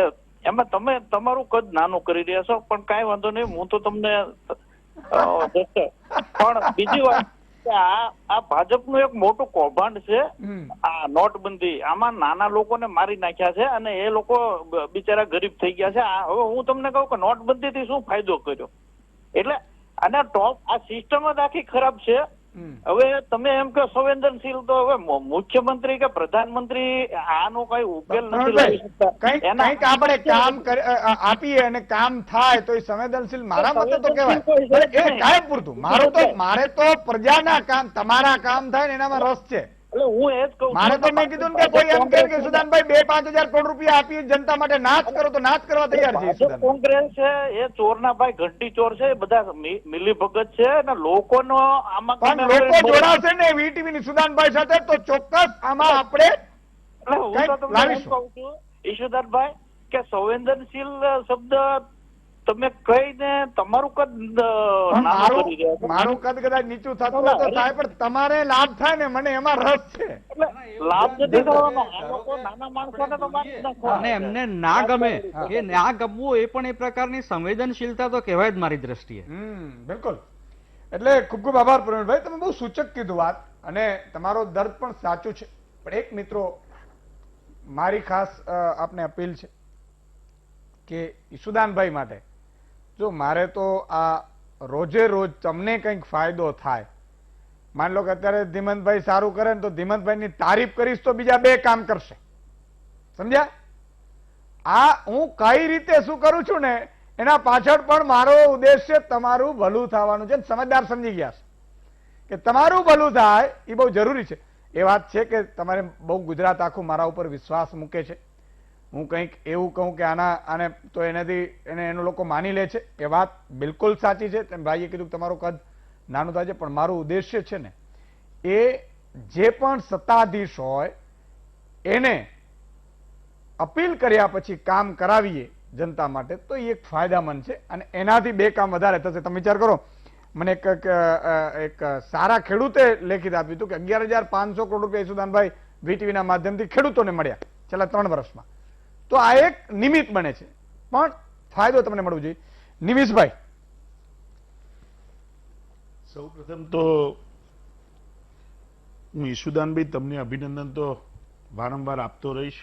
એમાં તમે તમારું કદ નાનું કરી રહ્યા છો, પણ કાંઈ વાંધો નહીં, હું તો તમને પણ બીજી વાત કે આ ભાજપનું એક મોટું કૌભાંડ છે આ નોટબંધી. આમાં નાના લોકોને મારી નાખ્યા છે અને એ લોકો બિચારા ગરીબ થઈ ગયા છે. હવે હું તમને કહું કે નોટબંધીથી શું ફાયદો કર્યો, એટલે અને ટોપ આ સિસ્ટમ જ આખી ખરાબ છે. હવે તમે એમ કે સંવેદનશીલ, તો હવે મુખ્યમંત્રી કે પ્રધાનમંત્રી આનો કઈ ઉકેલ નથી લાવી શકતા. કંઈક આપણે કામ આપીએ અને કામ થાય તો એ સંવેદનશીલ મારા મતે તો કહેવાય. એ કાયમ પૂરતું મારે તો પ્રજાના કામ, તમારા કામ થાય ને એનામાં રસ છે. એટલે હું એ જ કહું, મારે તો મેં કીધું ને કે કોઈ એમ કહે કે સુદાનભાઈ 2-5 હજાર કરોડ રૂપિયા આપી જનતા માટે નાચ કરો તો નાચ કરવા તૈયાર છે. ભાજપ કોંગ્રેસ છે એ ચોરના ભાઈ ઘંટી ચોર છે, એ બધા મિલી ભગત છે અને લોકોનો આમાં પણ લોકો જોડાશે ને વીટીવી ની સુદાનભાઈ સાથે તો ચોક્કસ આમાં આપણે હું તો તમને એમ કહું છું ઈશુદાનભાઈ કે સંવેદનશીલ શબ્દ તમે કહીને તમારું કદ નાનું કરી રહ્યા છો. મારું કદ કદાચ નીચું થતું હોય તો થાય, પણ તમારે લાભ થાય ને મને એમાં રસ છે. એટલે લાભ નથી થવાનો. આ લોકો નાના માણસોને તો મારી નાખવાના અને છે. એમને ના ગમે કે ના ગમવું એ પણ એ પ્રકારની સંવેદનશીલતા તો કહેવાય જ મારી દ્રષ્ટિએ. બિલકુલ. એટલે ખૂબ ખૂબ આભાર પ્રવીણભાઈ, તમે બહુ સૂચક કીધું વાત અને તમારો દર્દ પણ સાચું છે. પણ એક મિત્રો મારી ખાસ આપને અપીલ છે કે ઈશુદાનભાઈ માટે, જો મારે તો આ રોજે રોજ તમને કંઈક ફાયદો થાય, માન લો કે અત્યારે ધીમંતભાઈ સારું કરે ને તો ધીમંતભાઈની તારીફ કરીશ તો બીજા 2 કામ કરશે. સમજ્યા? આ હું કઈ રીતે શું કરું છું ને એના પાછળ પણ મારો ઉદ્દેશ્ય તમારું ભલું થવાનું છે. સમજદાર સમજી ગયા છે કે તમારું ભલું થાય એ બહુ જરૂરી છે. એ વાત છે કે તમારે બહુ ગુજરાત આખું મારા ઉપર વિશ્વાસ મૂકે છે. હું કંઈક એવું કહું કે આને તો એનું લોકો માની લે છે, એ વાત બિલકુલ સાચી છે. તેમ ભાઈએ કીધું કે તમારું કદ નાનું થાય છે, પણ મારું ઉદ્દેશ્ય છે ને એ જે પણ સત્તાધીશ હોય એને અપીલ કર્યા પછી કામ કરાવીએ જનતા માટે તો એ એક ફાયદામંદ છે અને એનાથી 2 કામ વધારે થશે. તમે વિચાર કરો, મને એક સારા ખેડૂતે લેખિત આપ્યું હતું કે 11,500 કરોડ રૂપિયા ઈશુદાનભાઈ વીટીવીના માધ્યમથી ખેડૂતોને મળ્યા છેલ્લા 3 વર્ષમાં. તો આ એક નિમિત્ત બને છે, પણ ફાયદો તમને મળવો જોઈએ. નિમિષભાઈ, સૌપ્રથમ તો હું ઈશુદાનભાઈ તમને અભિનંદન તો વારંવાર આપતો રહીશ.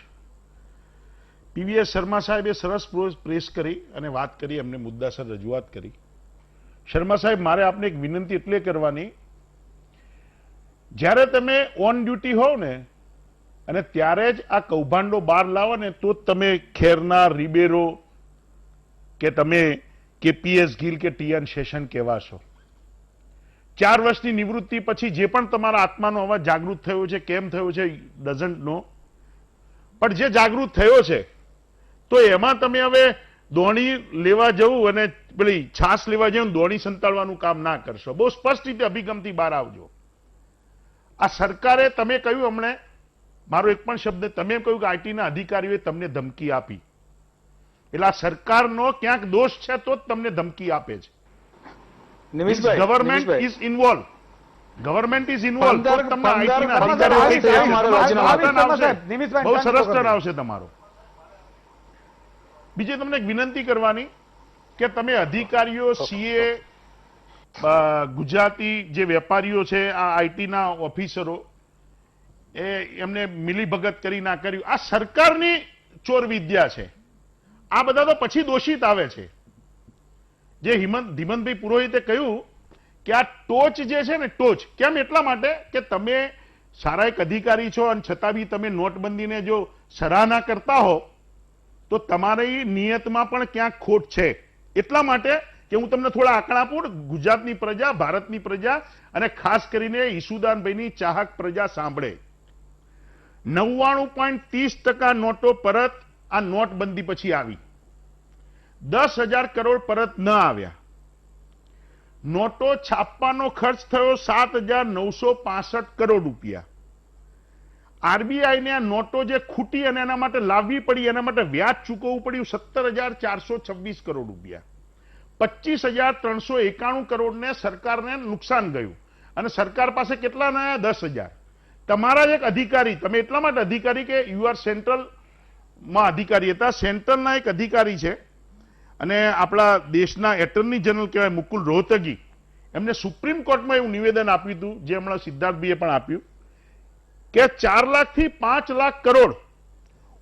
પીવીએસ શર્મા સાહેબે સરસ પ્રેસ કરી અને વાત કરી, એમને મુદ્દાસર રજૂઆત કરી. શર્મા સાહેબ, મારે આપને એક વિનંતી એટલે કરવાની, જ્યારે તમે ઓન ડ્યુટી હોવ ને અને ત્યારે જ આ કૌભાંડો બહાર લાવો ને તો જ તમે ખેરના, રિબેરો કે તમે કેપીએસ ગિલ કે ટીએન શેષન કહેવાશો. 4 વર્ષની નિવૃત્તિ પછી જે પણ તમારા આત્માનો અવાજ જાગૃત થયો છે, કેમ થયો છે ડઝન્ટ નો, પણ જે જાગૃત થયો છે તો એમાં તમે હવે દોણી લેવા જવું અને પેલી છાસ લેવા જવું, દોણી સંતાડવાનું કામ ના કરશો. બહુ સ્પષ્ટ રીતે અભિગમથી બહાર આવજો. આ સરકારે, તમે કહ્યું હમણે, મારો એક પણ શબ્દ, તમે કહ્યું કે આઈટીના અધિકારીઓએ તમને ધમકી આપી, એટલે આ સરકારનો ક્યાંક દોષ છે તો જ તમને ધમકી આપે છે. Government is involve, government is involve તો તમને આઈટીના અધિકારીઓ બહુ સરસ ટર્ન આવશે તમારો. બીજી તમને એક વિનંતી કરવાની કે તમે અધિકારીઓ, સીએ, ગુજરાતી જે વેપારીઓ છે, આ આઈટીના ઓફિસરો, એમને મિલીભગત કરી ના કર્યું, આ સરકારની ચોર વિદ્યા છે. આ બધા તો પછી દોષિત આવે છે. જે ધીમંતભાઈ પુરોહિતે કહ્યું કે આ ટોચ જે છે ને, ટોચ કેમ, એટલા માટે કે તમે સારા એક અધિકારી છો અને છતાં બી તમે નોટબંધીને જો સરાહના કરતા હો તો તમારી નિયતમાં પણ ક્યાંક ખોટ છે. એટલા માટે કે હું તમને થોડા આંકડા આપું, ગુજરાતની પ્રજા, ભારતની પ્રજા અને ખાસ કરીને ઈશુદાનભાઈની ચાહક પ્રજા સાંભળે. 99.30% નોટો પરત આ નોટબંધી પછી આવી. 10,000 કરોડ પરત ન આવ્યા. નોટો છાપવાનો ખર્ચ થયો 7,965 કરોડ રૂપિયા. આરબીઆઈ ને આ નોટો જે ખૂટી અને એના માટે લાવવી પડી, એના માટે વ્યાજ ચૂકવવું પડ્યું 17,426 કરોડ રૂપિયા. 25,391 કરોડને સરકારને નુકસાન ગયું અને સરકાર પાસે કેટલા ના 10,000. તમારા એક અધિકારી, તમે એટલા માટે અધિકારી કે યુ આર સેન્ટ્રલ માં અધિકારી હતા, સેન્ટ્રલના એક અધિકારી છે અને આપણા દેશના એટર્ની જનરલ કહેવાય મુકુલ રોહતગી, એમને સુપ્રીમ કોર્ટમાં એવું નિવેદન આપ્યું હતું, જે હમણાં સિદ્ધાર્થભાઈએ પણ આપ્યું, કે 4 લાખથી 5 લાખ કરોડ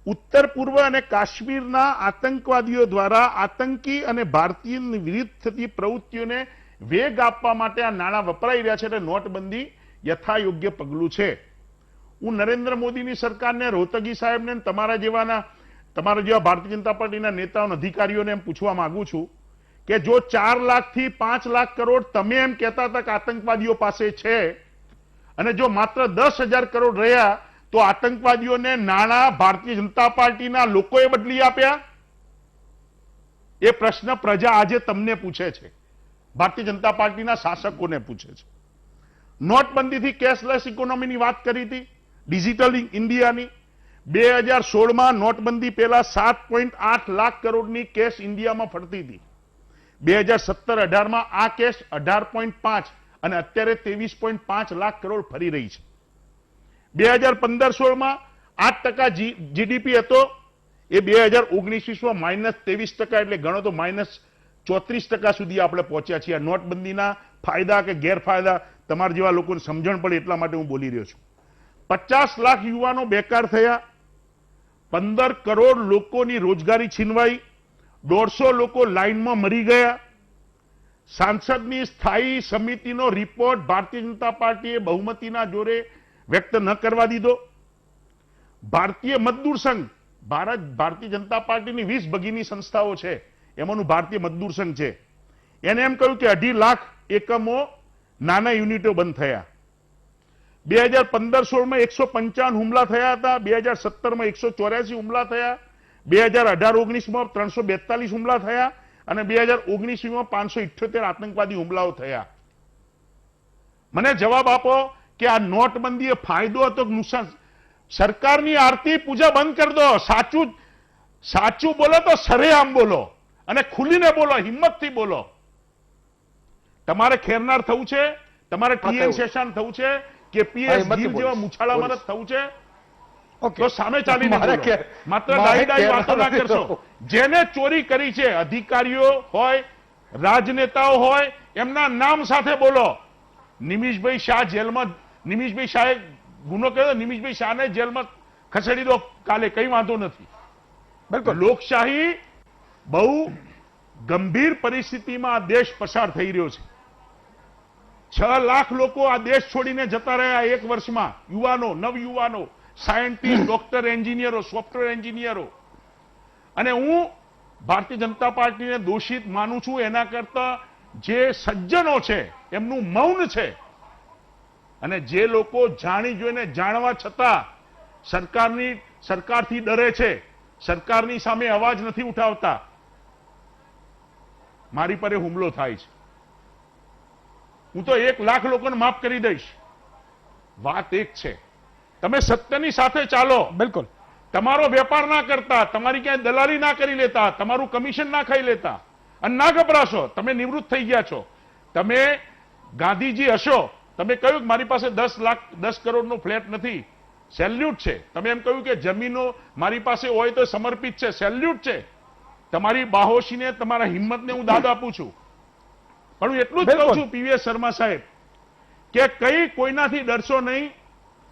ઉત્તર પૂર્વ અને કાશ્મીરના આતંકવાદીઓ દ્વારા આતંકી અને ભારતીય વિરુદ્ધ થતી પ્રવૃત્તિઓને વેગ આપવા માટે આ નાણાં વપરાઈ રહ્યા છે, એટલે નોટબંધી યથાયોગ્ય પગલું છે. હું નરેન્દ્ર મોદીની સરકારને, રોહતગી સાહેબને, તમારા જેવા ભારતીય જનતા પાર્ટીના નેતાઓ, અધિકારીઓને એમ પૂછવા માંગુ છું કે જો 4 લાખથી 5 લાખ કરોડ તમે એમ કહેતા હતા કે આતંકવાદીઓ પાસે છે અને જો માત્ર 10,000 કરોડ રહ્યા તો આતંકવાદીઓને નાણાં ભારતીય જનતા પાર્ટીના લોકોએ બદલી આપ્યા? એ પ્રશ્ન પ્રજા આજે તમને પૂછે છે, ભારતીય જનતા પાર્ટીના શાસકોને પૂછે છે. નોટબંધીથી કેશલેસ ઇકોનોમીની વાત કરી હતી, ડિજિટલ ઇન્ડિયાની. 2016માં નોટબંધી પહેલા 7.8 લાખ કરોડની કેશ ઇન્ડિયામાં ફરતી હતી. 2017-18માં આ કેશ 18.5 અને અત્યારે 23.5 લાખ કરોડ ફરી રહી છે. 2015-16માં 8% જીડીપી હતો, એ 2019-20માં -23%, એટલે ગણો તો -34% સુધી આપણે પહોંચ્યા છીએ. નોટબંધીના ફાયદા કે ગેરફાયદા તમારા જેવા લોકોને સમજણ પડે એટલા માટે હું બોલી રહ્યો છું. 50 લાખ યુવાનો બેકાર થયા, 15 કરોડ લોકોની રોજગારી છીનવાઈ, 150 લોકો લાઇનમાં મરી ગયા. સાંસદની સ્થાયી સમિતિનો રિપોર્ટ ભારતીય જનતા પાર્ટીએ બહુમતીના જોરે વ્યક્ત ન કરવા દીધો. ભારતીય મજદૂર સંઘ, ભારતીય જનતા પાર્ટીની 20 ભગીની સંસ્થાઓ છે, એમાંનું ભારતીય મજદૂર સંઘ છે, એને એમ કહ્યું કે 2.5 લાખ એકમો નાના યુનિટો બંધ થયા. 2015-16માં 155 હુમલા થયા હતા, 2017માં 184 હુમલા થયા, 2018-19માં 342 હુમલા થયા અને 2019-20માં 578 આતંકવાદી હુમલાઓ થયા. મને જવાબ આપો કે આ નોટબંધીએ ફાયદો હતો કે નુકસાન? સરકારની આરતી પૂજા બંધ કરી દો. સાચું બોલો તો સરેઆમ બોલો અને ખુલીને બોલો, હિંમતથી બોલો. તમારે ખેરનાર થવું છે, તમારે ટીએન શેષાન થવું છે કે પીએસ ગીર જેવા મુછાળામાં થવું છે, તો સામે ચાલીને બોલો. માત્ર ડાઈ વાતો ના કરશો. જેને ચોરી કરી છે, અધિકારીઓ હોય, રાજનેતાઓ હોય, એમના નામ સાથે બોલો. નિમિષભાઈ શાહ જેલમાં, નિમિષભાઈ શાહે ગુનો કર્યો, નિમિષભાઈ શાહને જેલમાં ખસેડી દો કાલે, કઈ વાંધો નથી. લોકશાહી બહુ ગંભીર પરિસ્થિતિમાં આ દેશ પસાર થઈ રહ્યો છે. 6 લાખ લોકો આ દેશ છોડીને જતા રહ્યા 1 વર્ષમાં. યુવાનો, નવયુવાનો, સાયન્ટિસ્ટ, ડોક્ટર, એન્જિનિયરો, સોફ્ટવેર એન્જિનિયરો. અને હું ભારતીય જનતા પાર્ટીને દોષિત માનું છું એના કરતા જે સજ્જનો છે એમનું મૌન છે, અને જે લોકો જાણી જોઈને જાણવા છતાં સરકારથી ડરે છે, સરકારની સામે અવાજ નથી ઉઠાવતા, મારી પર હુમલો થાય છે. હું તો 1 લાખ લોકોને માફ કરી દઈશ. વાત એક છે, તમે સત્યની સાથે ચાલો. બિલકુલ. તમારો વેપાર ના કરતા, તમારી ક્યાંય દલાલી ના કરી લેતા, તમારું કમિશન ના ખાઈ લેતા, અને ના ગભરાશો. તમે નિવૃત્ત થઈ ગયા છો, તમે ગાંધીજી હશો. તમે કહ્યું કે મારી પાસે 10 કરોડનો ફ્લેટ નથી, સેલ્યુટ છે. તમે એમ કહ્યું કે જમીનો મારી પાસે હોય તો સમર્પિત છે, સેલ્યુટ છે. તમારી બાહોશીને, તમારા હિંમતને હું દાદ આપું છું. પણ હું એટલું જ કહું છું પીવીએસ શર્મા સાહેબ, કે કઈ કોઈનાથી ડરશો નહીં.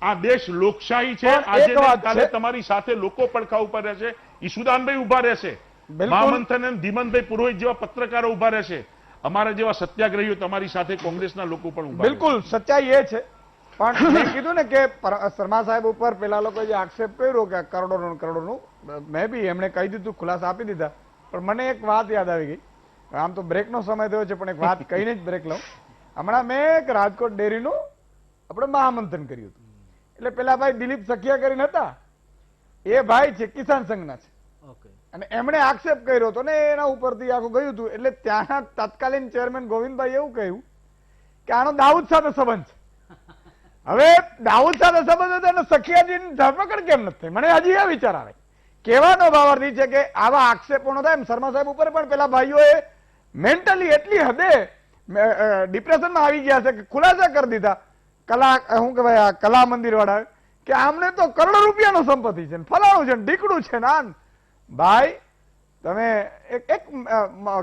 આ દેશ લોકશાહી છે. આજે કાલે તમારી સાથે લોકો પડખા ઉપર રહેશે. ઈશુદાનભાઈ ઉભા રહેશે, મહામંથન અને ધીમનભાઈ પુરોહિત જેવા પત્રકારો ઉભા રહેશે, અમારા જેવા સત્યાગ્રહીઓ તમારી સાથે કોંગ્રેસના લોકો પણ ઉભા. બિલકુલ સચ્ચાઈ એ છે. પણ મેં કીધું ને કે શર્મા સાહેબ ઉપર પેલા લોકો જે આક્ષેપ કર્યો કે કરોડોનું, મેં બી એમણે કહી દીધું, ખુલાસા આપી દીધા. પણ મને એક વાત યાદ આવી ગઈ. આમ તો બ્રેકનો સમય થયો છે, પણ એક વાત કહીને જ બ્રેક લઉં. હમણાં મેં એક રાજકોટ ડેરીનું આપણે મહામંથન કર્યું હતું. એટલે પેલા ભાઈ દિલીપ સખિયા કરીને હતા, એ ભાઈ છે કિસાન સંઘના છે, અને એમણે આક્ષેપ કર્યો હતો ને એના ઉપરથી આખું ગયું હતું. એટલે ત્યાંના તત્કાલીન ચેરમેન ગોવિંદભાઈ એવું કહ્યું કે આનો દાઉદ સાથે સંબંધ છે. હવે દાઉદ સાથે સંબંધ હતો અને સખિયાજીની ધરપકડ કેમ નથી થઈ? મને હજી એ વિચાર આવે. કહેવાનો ભાવાર્થ છે કે આવા આક્ષેપો ન થાય. શર્મા સાહેબ ઉપર પણ પેલા ભાઈઓએ મેન્ટલી એટલી હદે ડિપ્રેશનમાં આવી ગયા છે કે ખુલાસા કરી દીધા શું કહેવાય આ કલા મંદિર વાળા કે આમને તો કરોડો રૂપિયાનો સંપત્તિ છે, ફલાણું છે, ઢીકડું છે ને આન. ભાઈ તમે એક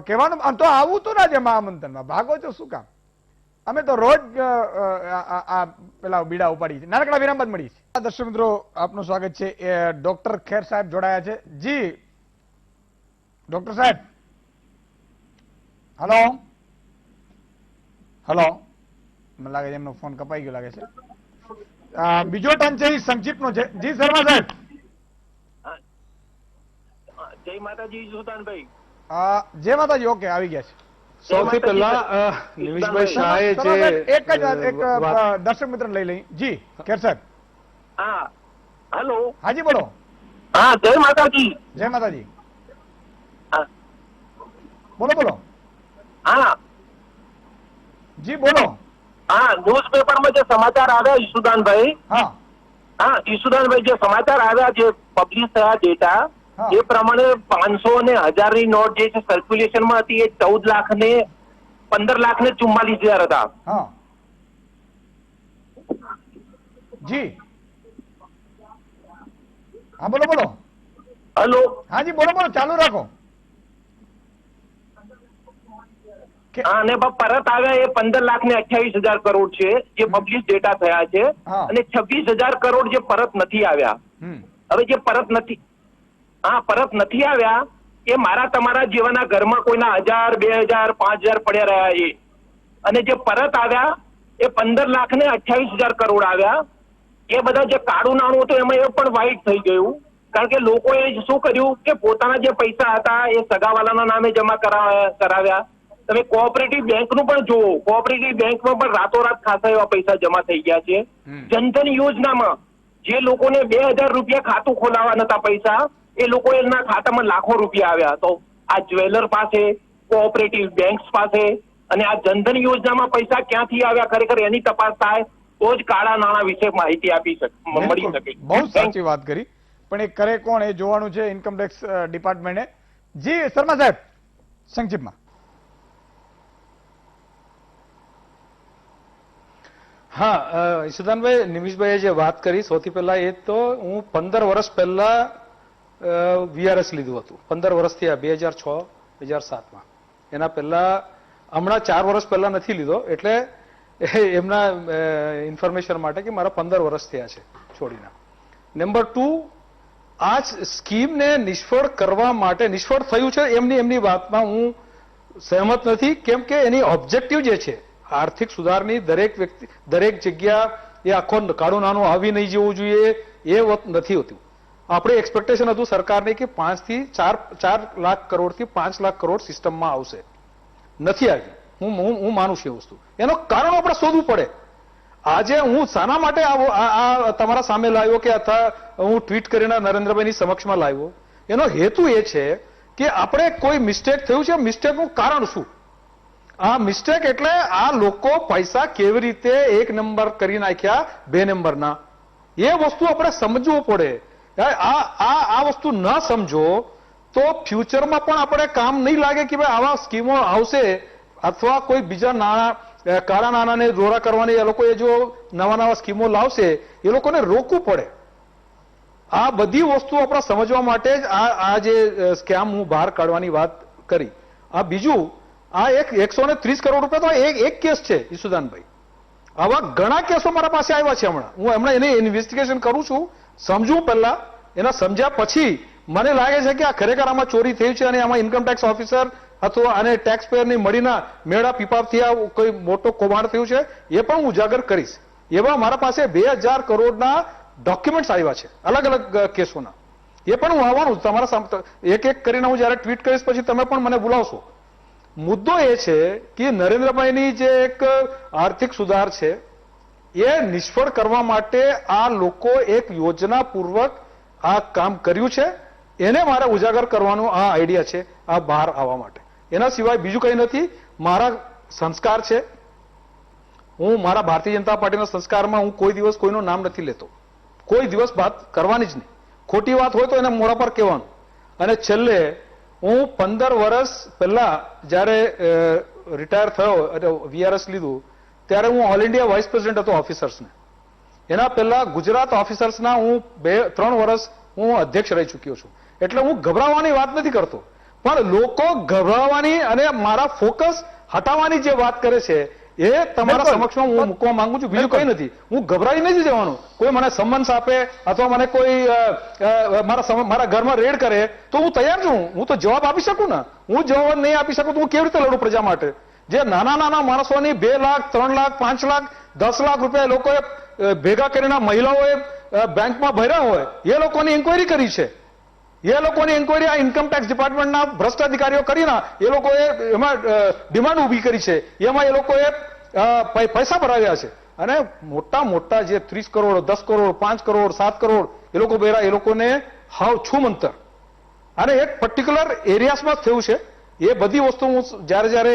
કહેવાનું તો આવું તો ના છે મહામંથનમાં ભાગો છો શું કામ? અમે તો રોજ પેલા બીડા ઉપાડી છે. નાનકડા વિરામ બાદ મળી છે. દર્શક મિત્રો, આપનું સ્વાગત છે. ડોક્ટર ખેર સાહેબ જોડાયા છે. જી ડોક્ટર સાહેબ, હલો હલો. મને લાગે છે એમનો ફોન કપાઈ ગયો લાગે છે. બીજો ટર્ન છે એ સંક્ષિપ્તનો છે. જી શર્મા સાહેબ. જય માતાજી સુલતાનભાઈ. જય માતાજી. ઓકે, આવી ગયા છે. સૌથી પહેલા નિમિષભાઈ શાહે શર્મા જે સાહેબ, એક જ એક દર્શક મિત્ર લઈ લઈ. જી ખેર સાહેબ. હા, હેલો. હાજી બોલો. હા, જય માતાજી. જય માતાજી. હા. બોલો બોલો. હા જી બોલો. હા, ન્યૂઝપેપરમાં જે સમાચાર આવ્યા ઈશુદાનભાઈ, હા હા ઈશુદાનભાઈ, જે સમાચાર આવ્યા, જે પબ્લિશ થયા ડેટા, હા. એ પ્રમાણે 500 અને 1000 ની નોટ જે છે સર્ક્યુલેશનમાં હતી એ 14 લાખ ને 15 લાખ ને 44,000 હતા. હા જી. હા બોલો બોલો. હલો. હા જી બોલો બોલો, ચાલુ રાખો. હા, અને પરત આવ્યા એ 15 લાખ ને 28,000 કરોડ છે જે પબ્લિશ ડેટા થયા છે, હા. અને 26,000 કરોડ જે પરત નથી આવ્યા. હવે જે પરત નથી આવ્યા એ મારા તમારા જેવાના ઘરમાં કોઈના 1000, 2000, 5000 પડ્યા રહ્યા એ, અને જે પરત આવ્યા એ 15 લાખ ને 28,000 કરોડ આવ્યા. એ બધા જે કાળું નાણું હતું એમાં એ પણ વ્હાઇટ થઈ ગયું, કારણ કે લોકોએ શું કર્યું કે પોતાના જે પૈસા હતા એ સગાવાલાના નામે જમા કરાવ્યા. તમે કોઓપરેટિવ બેંકનું પણ જુઓ, કોઓપરેટિવ બેંકમાં પણ રાતોરાત ખાસા એવા પૈસા જમા થઈ ગયા છે. જનધન યોજનામાં જે લોકોને 2000 રૂપિયા ખાતું ખોલાવા નતા પૈસા, એ લોકો એના ખાતામાં લાખો રૂપિયા આવ્યા. તો આ જ્વેલર પાસે, કોઓપરેટિવ બેંક્સ પાસે, અને આ જનધન યોજનામાં પૈસા ક્યાંથી આવ્યા ખરેખર એની તપાસ થાય તો જ કાળા નાણાં વિશે માહિતી મળી શકે. બહુ સાચી વાત કરી, પણ એ કરે કોણ એ જોવાનું છે ઇન્કમટેક્સ ડિપાર્ટમેન્ટે. જી શર્મા સાહેબ, સંક્ષિપ્તમાં. હા, ઈશુદાનભાઈ, નિમિષભાઈએ જે વાત કરી, સૌથી પહેલા એ તો હું 15 વર્ષ પહેલા વીઆરએસ લીધું હતું. 15 વર્ષથી આ 2006, 2007માં. એના પહેલા હમણાં 4 વર્ષ પહેલા નથી લીધો, એટલે એમના ઇન્ફોર્મેશન માટે કે મારા 15 વર્ષ થયા છે છોડીને. નંબર 2, આ સ્કીમને નિષ્ફળ કરવા માટે નિષ્ફળ થયું છે એમની વાતમાં હું સહેમત નથી, કેમ કે એની ઓબ્જેક્ટિવ જે છે આર્થિક સુધારની દરેક જગ્યા એ આખો કાળું નાણું આવી નહીં જવું જોઈએ એ નથી હોતું. આપણે એક્સપેક્ટેશન હતું સરકારની કે 4 લાખ કરોડથી 5 લાખ કરોડ સિસ્ટમમાં આવશે, નથી આવી. હું માનું છું એ વસ્તુ. એનો કારણ આપણે શોધવું પડે. આજે હું શાના માટે આ તમારા સામે લાવ્યો કે અથવા હું ટ્વીટ કરીને નરેન્દ્રભાઈની સમક્ષમાં લાવ્યો, એનો હેતુ એ છે કે આપણે કોઈ મિસ્ટેક થયું છે, મિસ્ટેકનું કારણ શું? આ મિસ્ટેક એટલે આ લોકો પૈસા કેવી રીતે 1 નંબર કરી નાખ્યા 2 નંબરના, એ વસ્તુ આપણે સમજવું પડે. આ વસ્તુ ન સમજો તો ફ્યુચરમાં પણ આપણે કામ નહીં લાગે કે ભાઈ આવા સ્કીમો આવશે અથવા કોઈ બીજા કાળા નાણાંને દોરા કરવાની એ લોકોએ જો નવા સ્કીમો લાવશે એ લોકોને રોકવું પડે. આ બધી વસ્તુ આપણે સમજવા માટે જ આ જે સ્કેમ હું બહાર કાઢવાની વાત કરી. આ બીજું, આ 130 કરોડ રૂપિયા તો એક કેસ છે ઈશુદાનભાઈ. આવા ઘણા કેસો મારા પાસે આવ્યા છે હમણાં એની ઇન્વેસ્ટિગેશન કરું છું, સમજવું પહેલા, એના સમજ્યા પછી મને લાગે છે કે આ ખરેખર આમાં ચોરી થઈ છે અને આમાં ઇન્કમટેક્સ ઓફિસર અથવા અને ટેક્સ પેયરની મળીના મેળા પીપાપથી આ કોઈ મોટો કૌભાંડ થયું છે એ પણ હું ઉજાગર કરીશ. એવા મારા પાસે 2000 કરોડના ડોક્યુમેન્ટ્સ આવ્યા છે અલગ અલગ કેસોના, એ પણ હું આવવાનું તમારા એક કરીને હું જયારે ટ્વીટ કરીશ પછી તમે પણ મને બોલાવશો. મુદ્દો એ છે કે નરેન્દ્રભાઈની જે એક આર્થિક સુધાર છે એ નિષ્ફળ કરવા માટે આ લોકો એક યોજનાપૂર્વક આ કામ કર્યું છે, એને મારે ઉજાગર કરવાનો આ આઈડિયા છે આ બહાર આવવા માટે. એના સિવાય બીજું કંઈ નથી. મારા સંસ્કાર છે, હું મારા ભારતીય જનતા પાર્ટીના સંસ્કારમાં હું કોઈ દિવસ કોઈનું નામ નથી લેતો, કોઈ દિવસ વાત કરવાની જ નહીં. ખોટી વાત હોય તો એને મોઢા પર કહેવાનું. અને છેલ્લે હું 15 વર્ષ પહેલા જ્યારે રિટાયર થયો અને વીઆરએસ લીધું ત્યારે હું ઓલ ઇન્ડિયા વાઇસ પ્રેસિડેન્ટ હતો ઓફિસર્સને. એના પહેલા ગુજરાત ઓફિસર્સના હું 2-3 વર્ષ હું અધ્યક્ષ રહી ચૂક્યો છું. એટલે હું ગભરાવાની વાત નથી કરતો, પણ લોકો ગભરાવાની અને મારા ફોકસ હટાવવાની જે વાત કરે છે એ તમારા સમક્ષમાં હું મૂકવા માંગુ છું. બીજું કંઈ નથી. હું ગભરાઈ નથી જવાનું. કોઈ મને સમન્સ આપે અથવા મને કોઈ મારા ઘરમાં રેડ કરે તો હું તૈયાર છું. હું તો જવાબ આપી શકું ને. હું જવાબ નહીં આપી શકું તો હું કેવી રીતે લડું પ્રજા માટે? જે નાના નાના માણસોની 2 લાખ 3 લાખ 5 લાખ 10 લાખ રૂપિયા લોકોએ ભેગા કરીને મહિલાઓએ બેંકમાં ભર્યા હોય એ લોકોની ઇન્કવાયરી કરી છે. એ લોકોની ઇન્કવાયરી આ ઇન્કમ ટેક્સ ડિપાર્ટમેન્ટના ભ્રષ્ટ અધિકારીઓ કરીને એ લોકોએ એમાં ડિમાન્ડ ઊભી કરી છે. એમાં એ લોકોએ પૈસા ભરાવ્યા છે. અને મોટા મોટા જે 30 કરોડ 10 કરોડ 5 કરોડ 7 કરોડ એ લોકો ભર્યા, એ લોકોને હાવ છુમંતર. અને એક પર્ટિક્યુલર એરિયાસમાં થયું છે. એ બધી વસ્તુ હું જ્યારે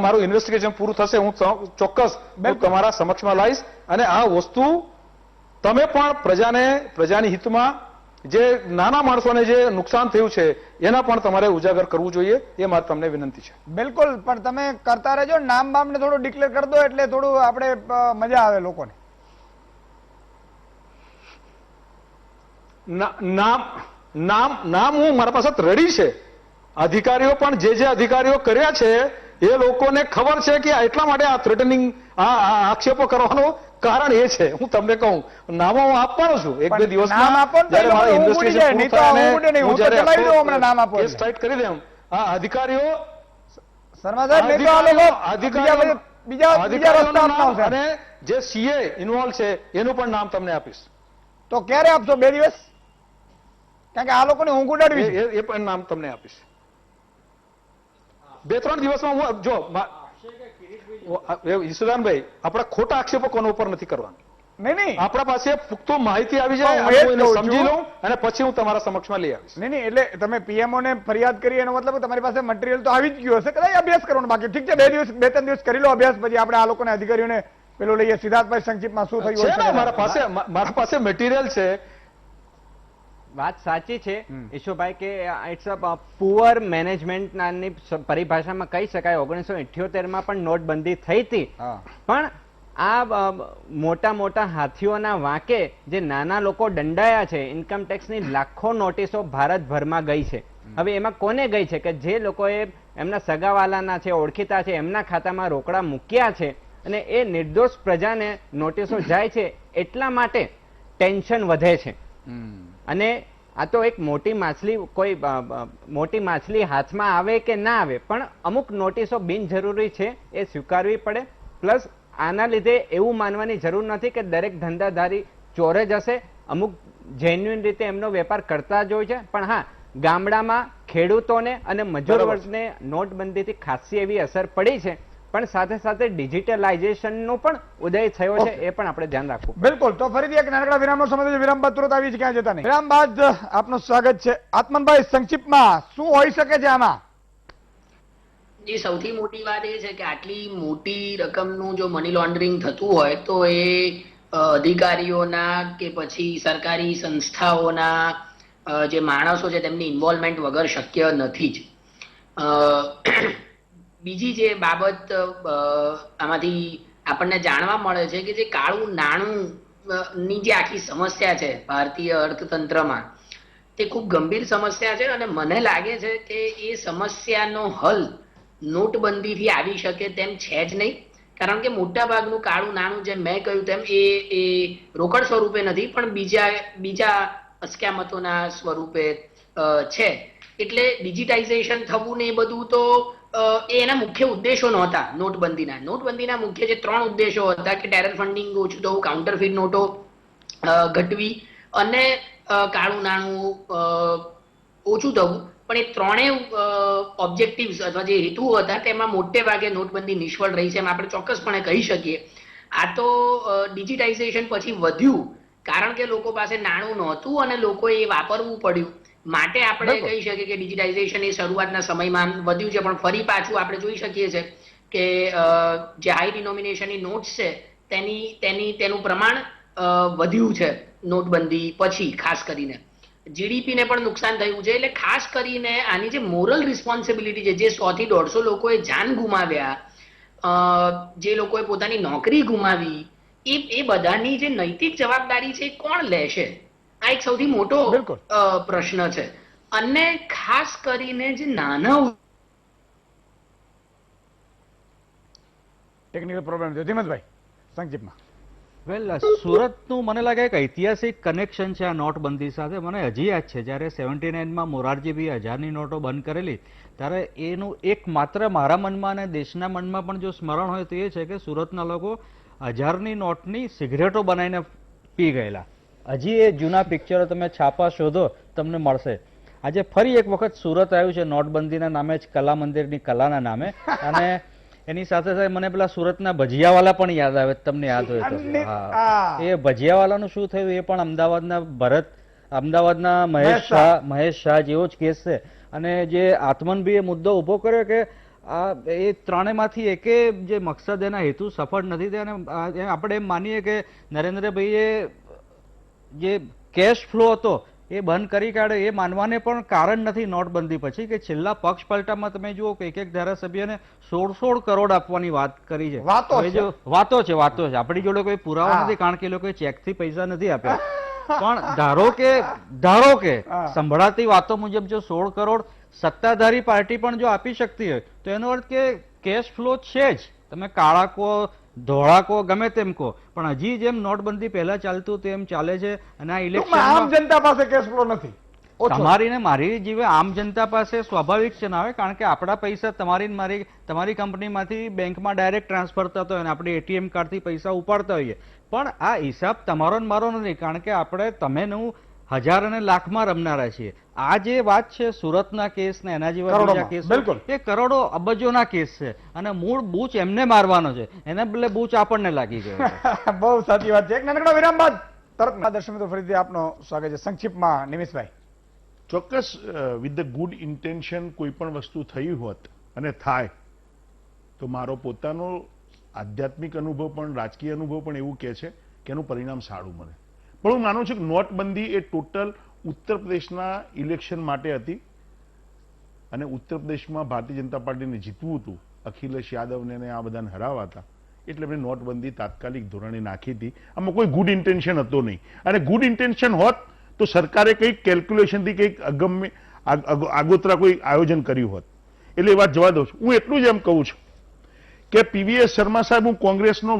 મારું ઇન્વેસ્ટિગેશન પૂરું થશે હું ચોક્કસ તમારા સમક્ષમાં લાવીશ. અને આ વસ્તુ તમે પણ પ્રજાની હિતમાં જે નાના માણસોને જે નુકસાન થયું છે એના પણ તમારે ઉજાગર કરવું જોઈએ. એ મારી તમને વિનંતી છે. બિલકુલ, પણ તમે કરતા રહેજો. નામ બામને થોડું ડિક્લેર કરી દો એટલે થોડું આપણે મજા આવે લોકોને. નામ હું મારા પાસે રેડી છે. અધિકારીઓ પણ જે અધિકારીઓ કર્યા છે એ લોકોને ખબર છે કે એટલા માટે આ થ્રેટનિંગ આક્ષેપો કરવાનો કારણ એ છે. હું તમને કહું, નામો હું આપવાનો છું 1-2 દિવસમાં. કરી દેમ આ અધિકારીઓ અને જે સીએ ઇન્વોલ્વ છે એનું પણ નામ તમને આપીશ. તો ક્યારે આપશો? 2 દિવસ? કારણ કે આ લોકોને ઊંઘ ઉડાડવી છે. એ પણ નામ તમને આપીશ 2-3 દિવસમાં. હું જો ઈશુદાનભાઈ, આપણે ખોટા આક્ષેપો કોના ઉપર નથી કરવાના. નહીં, આપણા પાસે પુખ્તો માહિતી આવી જાય, હું એને સમજી લઉં અને પછી હું તમારા સમક્ષમાં લઈ આવીશ. નહીં, એટલે તમે પીએમઓ ને ફરિયાદ કરી એનો મતલબ તમારી પાસે મટીરિયલ તો આવી જ ગયો હશે. કદાચ અભ્યાસ કરવાનો બાકી. ઠીક છે, 2-3 દિવસ કરી લો અભ્યાસ, પછી આપણે આ લોકોને અધિકારીઓને પેલો લઈએ. સિદ્ધાર્થભાઈ, સંક્ષિપ્તમાં શું થયું છે? મારા પાસે મટીરિયલ છે. વાત સાચી છે ઈશુભાઈ કે ઇટ્સ અ પુઅર મેનેજમેન્ટ નાની પરિભાષામાં કહી શકાય. 1978માં પણ નોટબંધી થઈ હતી, પણ આ મોટા મોટા હાથીઓના વાંકે જે નાના લોકો દંડાયા છે, ઇન્કમ ટેક્સની લાખો નોટિસો ભારતભરમાં ગઈ છે. હવે એમાં કોને ગઈ છે કે જે લોકોએ એમના સગાવાલાના છે, ઓળખીતા છે, એમના ખાતામાં રોકડા મૂક્યા છે અને એ નિર્દોષ પ્રજાને નોટિસો જાય છે. એટલા માટે ટેન્શન વધે છે. અને આ તો એક મોટી માછલી, કોઈ મોટી માછલી હાથમાં આવે કે ના આવે, પણ અમુક નોટિસો બિનજરૂરી છે એ સ્વીકારવી પડે. પ્લસ આના લીધે એવું માનવાની જરૂર નથી કે દરેક ધંધાધારી ચોર જ હશે. અમુક જેન્યુઇન રીતે એમનો વેપાર કરતા જ હોય છે. પણ હા, ગામડામાં ખેડૂતોને અને મજૂર વર્ગને નોટબંધીથી ખાસી એવી અસર પડી છે. પણ સાથે સાથે ડિજિટલાઇઝેશનનો પણ ઉદય થયો છે, એ પણ આપણે ધ્યાન રાખવું. બિલકુલ. તો ફરીથી એક નાનકડા વિરામનો સમય છે. વિરામ બાદ તુરંત આવી છે, ક્યાં જતા નહીં. વિરામ બાદ આપનું સ્વાગત છે. આત્મનભાઈ, સંક્ષિપ્તમાં શું હોઈ શકે છે આમાં? જે સૌથી મોટી વાત એ છે કે આટલી મોટી રકમનું જો મની લોન્ડરિંગ થતું હોય તો એ અધિકારીઓના કે પછી સરકારી સંસ્થાઓના જે માણસો છે તેમની ઇન્વોલ્વમેન્ટ વગર શક્ય નથી જ. બીજી જે બાબત આમાંથી આપણને જાણવા મળે છે કે જે કાળું નાણું ની જે આખી સમસ્યા છે ભારતીય અર્થતંત્રમાં, તે ખૂબ ગંભીર સમસ્યા છે. અને મને લાગે છે કે એ સમસ્યાનો હલ નોટબંધીથી આવી શકે તેમ છે જ નહીં. કારણ કે મોટા ભાગનું કાળું નાણું, જેમ મેં કહ્યું તેમ, એ રોકડ સ્વરૂપે નથી પણ બીજા અસ્ક્યામતોના સ્વરૂપે છે. એટલે ડિજિટાઇઝેશન થવું ને એ બધું તો એના મુખ્ય ઉદ્દેશો નહોતા નોટબંધીના. નોટબંધીના મુખ્ય જે 3 ઉદ્દેશો હતા કે ટેરર ફંડિંગ ઓછું થવું, કાઉન્ટરફીટ નોટો ઘટવી અને કાળું નાણું ઓછું થવું. પણ એ 3 ઓબ્જેક્ટિવ્સ અથવા જે હેતુઓ હતા તેમાં મોટે ભાગે નોટબંધી નિષ્ફળ રહી છે એમ આપણે ચોક્કસપણે કહી શકીએ. આ તો ડિજિટાઇઝેશન પછી વધ્યું કારણ કે લોકો પાસે નાણું નહોતું અને લોકોએ એ વાપરવું પડ્યું. માટે આપણે કહી શકીએ કે ડિજિટાઇઝેશન એ શરૂઆતના સમયમાં વધ્યું છે. પણ ફરી પાછું આપણે જોઈ શકીએ છીએ કે જે હાઈ ડિનોમિનેશનની નોટ્સ છે તેનું પ્રમાણ વધ્યું છે નોટબંધી પછી ખાસ કરીને. જીડીપી ને પણ નુકસાન થયું છે. એટલે ખાસ કરીને આની જે મોરલ રિસ્પોન્સિબિલિટી છે, જે 100 થી 150 લોકોએ જાન ગુમાવ્યા, જે લોકોએ પોતાની નોકરી ગુમાવી, એ બધાની જે નૈતિક જવાબદારી છે એ કોણ લેશે? આ એક સૌથી મોટો પ્રશ્ન છે. અને ખાસ કરીને જે નાના ટેકનિકલ પ્રોબ્લેમ થયો. ધીમતભાઈ, સંક્ષિપ્તમાં. વેલ, સુરતનું મને લાગે એક ઐતિહાસિક કનેક્શન છે આ નોટબંધી સાથે. મને હજી યાદ છે જ્યારે 79માં મોરારજીભાઈ 1000ની નોટો બંધ કરેલી, ત્યારે એનું એક માત્ર મારા મનમાં અને દેશના મનમાં પણ જો સ્મરણ હોય તો એ છે કે સુરતના લોકો 1000ની નોટની સિગરેટો બનાવીને પી ગયેલા. હજી એ જૂના પિક્ચરો તમે છાપા શોધો તમને મળશે. આજે ફરી એક વખત સુરત આવ્યું છે નોટબંધીના નામે જ, કલા મંદિરની કલાના નામે. અને એની સાથે સાથે મને પેલા સુરતના ભજીયાવાલા પણ યાદ આવે, તમને યાદ હોય તો. હા, એ ભજીયાવાલાનું શું થયું એ પણ અમદાવાદના મહેશ શાહ જેવો જ કેસ છે. અને જે આત્મનભાઈએ મુદ્દો ઉભો કર્યો કે એ ત્રણેયમાંથી એકે જે મકસદ એના હેતુ સફળ નથી થયા. અને આપણે એમ માનીએ કે નરેન્દ્રભાઈએ જે કેશ ફ્લો હતો એ બંધ કરી કાઢે, એ માનવાને પણ કારણ નથી નોટબંધી પછી, કે છેલ્લા પક્ષ પલટામાં તમે જુઓ કે એક ધારાસભ્યને 16 કરોડ આપવાની વાત કરી છે. વાતો છે. આપણી જોડે કોઈ પુરાવો નથી, કારણ કે એ લોકોએ ચેકથી પૈસા નથી આપ્યા. પણ ધારો કે સંભળાતી વાતો મુજબ જો 16 કરોડ સત્તાધારી પાર્ટી પણ જો આપી શકતી હોય તો એનો અર્થ કે કેશ ફ્લો છે જ. તમે કાળા કો ધોળા કો ગમે તેમ કહો, પણ હજી જેમ નોટબંધી પહેલા ચાલતું તેમ ચાલે છે. અને આ ઇલેક્શન આમ જનતા પાસે કેશ ફ્લો નથી. તમારી ને મારી જેવી આમ જનતા પાસે સ્વાભાવિક છે ના આવે, કારણ કે આપણા પૈસા તમારી કંપનીમાંથી બેંકમાં ડાયરેક્ટ ટ્રાન્સફર થતો હોય અને આપણે એટીએમ કાર્ડથી પૈસા ઉપાડતા હોઈએ. પણ આ હિસાબ તમારો ને મારો નથી, કારણ કે આપણે તમે હજાર અને લાખમાં રમનારા છીએ. આ જે વાત છે સુરતના કેસ ને એના જેવા બીજા કેસ, એ કરોડો અબજોના કેસ છે. અને મૂળ બૂચ એમને મારવાનો છે, એને બદલે બૂચ આપણને લાગી ગયો. બહુ સાચી વાત છે. એક નાનકડો વિરામ બાદ તરત દર્શક મિત્રો ફરીથી આપનો સ્વાગત છે. સંક્ષિપ્તમાં નિમિષભાઈ. ચોક્કસ, વિથ ધ ગુડ ઇન્ટેન્શન કોઈ પણ વસ્તુ થઈ હોત અને થાય તો મારો પોતાનો આધ્યાત્મિક અનુભવ પણ રાજકીય અનુભવ પણ એવું કહે છે કે એનું પરિણામ સારું મળે. પણ હું માનું છું કે નોટબંધી એ ટોટલ ઉત્તર પ્રદેશના ઇલેક્શન માટે હતી અને ઉત્તર પ્રદેશમાં ભારતીય જનતા પાર્ટીને જીતવું હતું, અખિલેશ યાદવને આ બધાને હરાવા હતા, એટલે એમણે નોટબંધી તાત્કાલિક ધોરણે નાખી હતી. આમાં કોઈ ગુડ ઇન્ટેન્શન હતો નહીં. અને ગુડ ઇન્ટેન્શન હોત તો સરકારે કંઈક કેલ્ક્યુલેશનથી કંઈક આગોતરા કોઈ આયોજન કર્યું હોત. એટલે એ વાત જવા દઉં છું. હું એટલું જ એમ કહું છું કે પીવીએસ શર્મા સાહેબ, હું કોંગ્રેસનો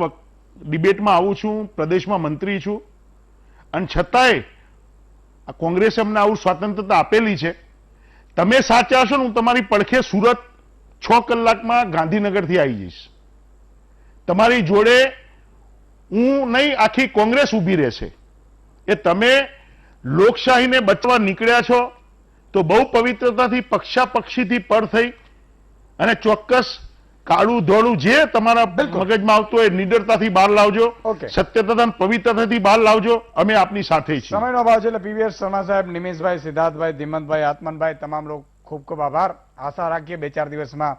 ડિબેટમાં આવું છું, પ્રદેશમાં મંત્રી છું, અને છતાંય આ કોંગ્રેસે અમને આવું સ્વતંત્રતા આપેલી છે. તમે સાચા હશો ને હું તમારી પડખે સુરત 6 કલાકમાં ગાંધીનગરથી આવી જઈશ. તમારી જોડે હું નહીં, આખી કોંગ્રેસ ઊભી રહેશે. એ તમે લોકશાહીને બચવા નીકળ્યા છો તો બહુ પવિત્રતાથી પક્ષાપક્ષીથી પર થઈ અને ચોક્કસ કાળું ધોળું જે તમારા મગજમાં આવતું હોય નિડરતાથી બહાર લાવજો, સત્યતા પવિત્રતાથી બહાર લાવજો. અમે આપની સાથે છીએ. સમયનો અભાવ છે એટલે પીવીએસ શર્મા સાહેબ, નિમેશભાઈ, સિદ્ધાર્થભાઈ, ધીમંતભાઈ, આત્મનભાઈ, તમામ લોકો ખૂબ ખૂબ આભાર. આશા રાખીએ 2-4 દિવસમાં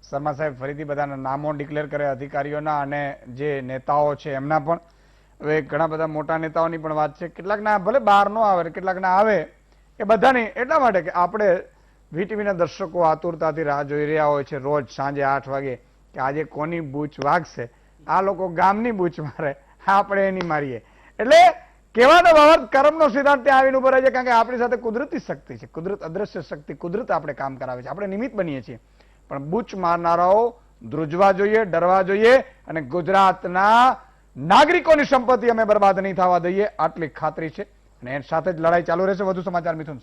શર્મા સાહેબ ફરીથી બધાના નામો ડિક્લેર કરે, અધિકારીઓના અને જે નેતાઓ છે એમના પણ. હવે ઘણા બધા મોટા નેતાઓની પણ વાત છે, કેટલાકના ભલે બહાર ન આવે, કેટલાકના આવે, એ બધાની એટલા માટે કે આપણે વીટીવીના દર્શકો આતુરતાથી રાહ જોઈ રહ્યા હોય છે રોજ સાંજે 8 વાગે કે આજે કોની બૂચ વાગશે. આ લોકો ગામની બૂચ મારે, આપણે એની મારીએ. એટલે કહેવાનો બાબત કર્મનો સિદ્ધાંત ત્યાં આવીને ઉભો રહે છે, કારણ કે આપણી સાથે કુદરતી શક્તિ છે, કુદરત અદ્રશ્ય શક્તિ, કુદરત આપણે કામ કરાવે છે, આપણે નિમિત્ત બનીએ છીએ. પણ બૂચ મારનારાઓ ધ્રુજવા જોઈએ, ડરવા જોઈએ અને ગુજરાતના નાગરિકોની સંપત્તિ અમે બરબાદ નહીં થવા દઈએ, આટલી ખાતરી છે. અને એની સાથે જ લડાઈ ચાલુ રહેશે. વધુ સમાચાર મિથુન.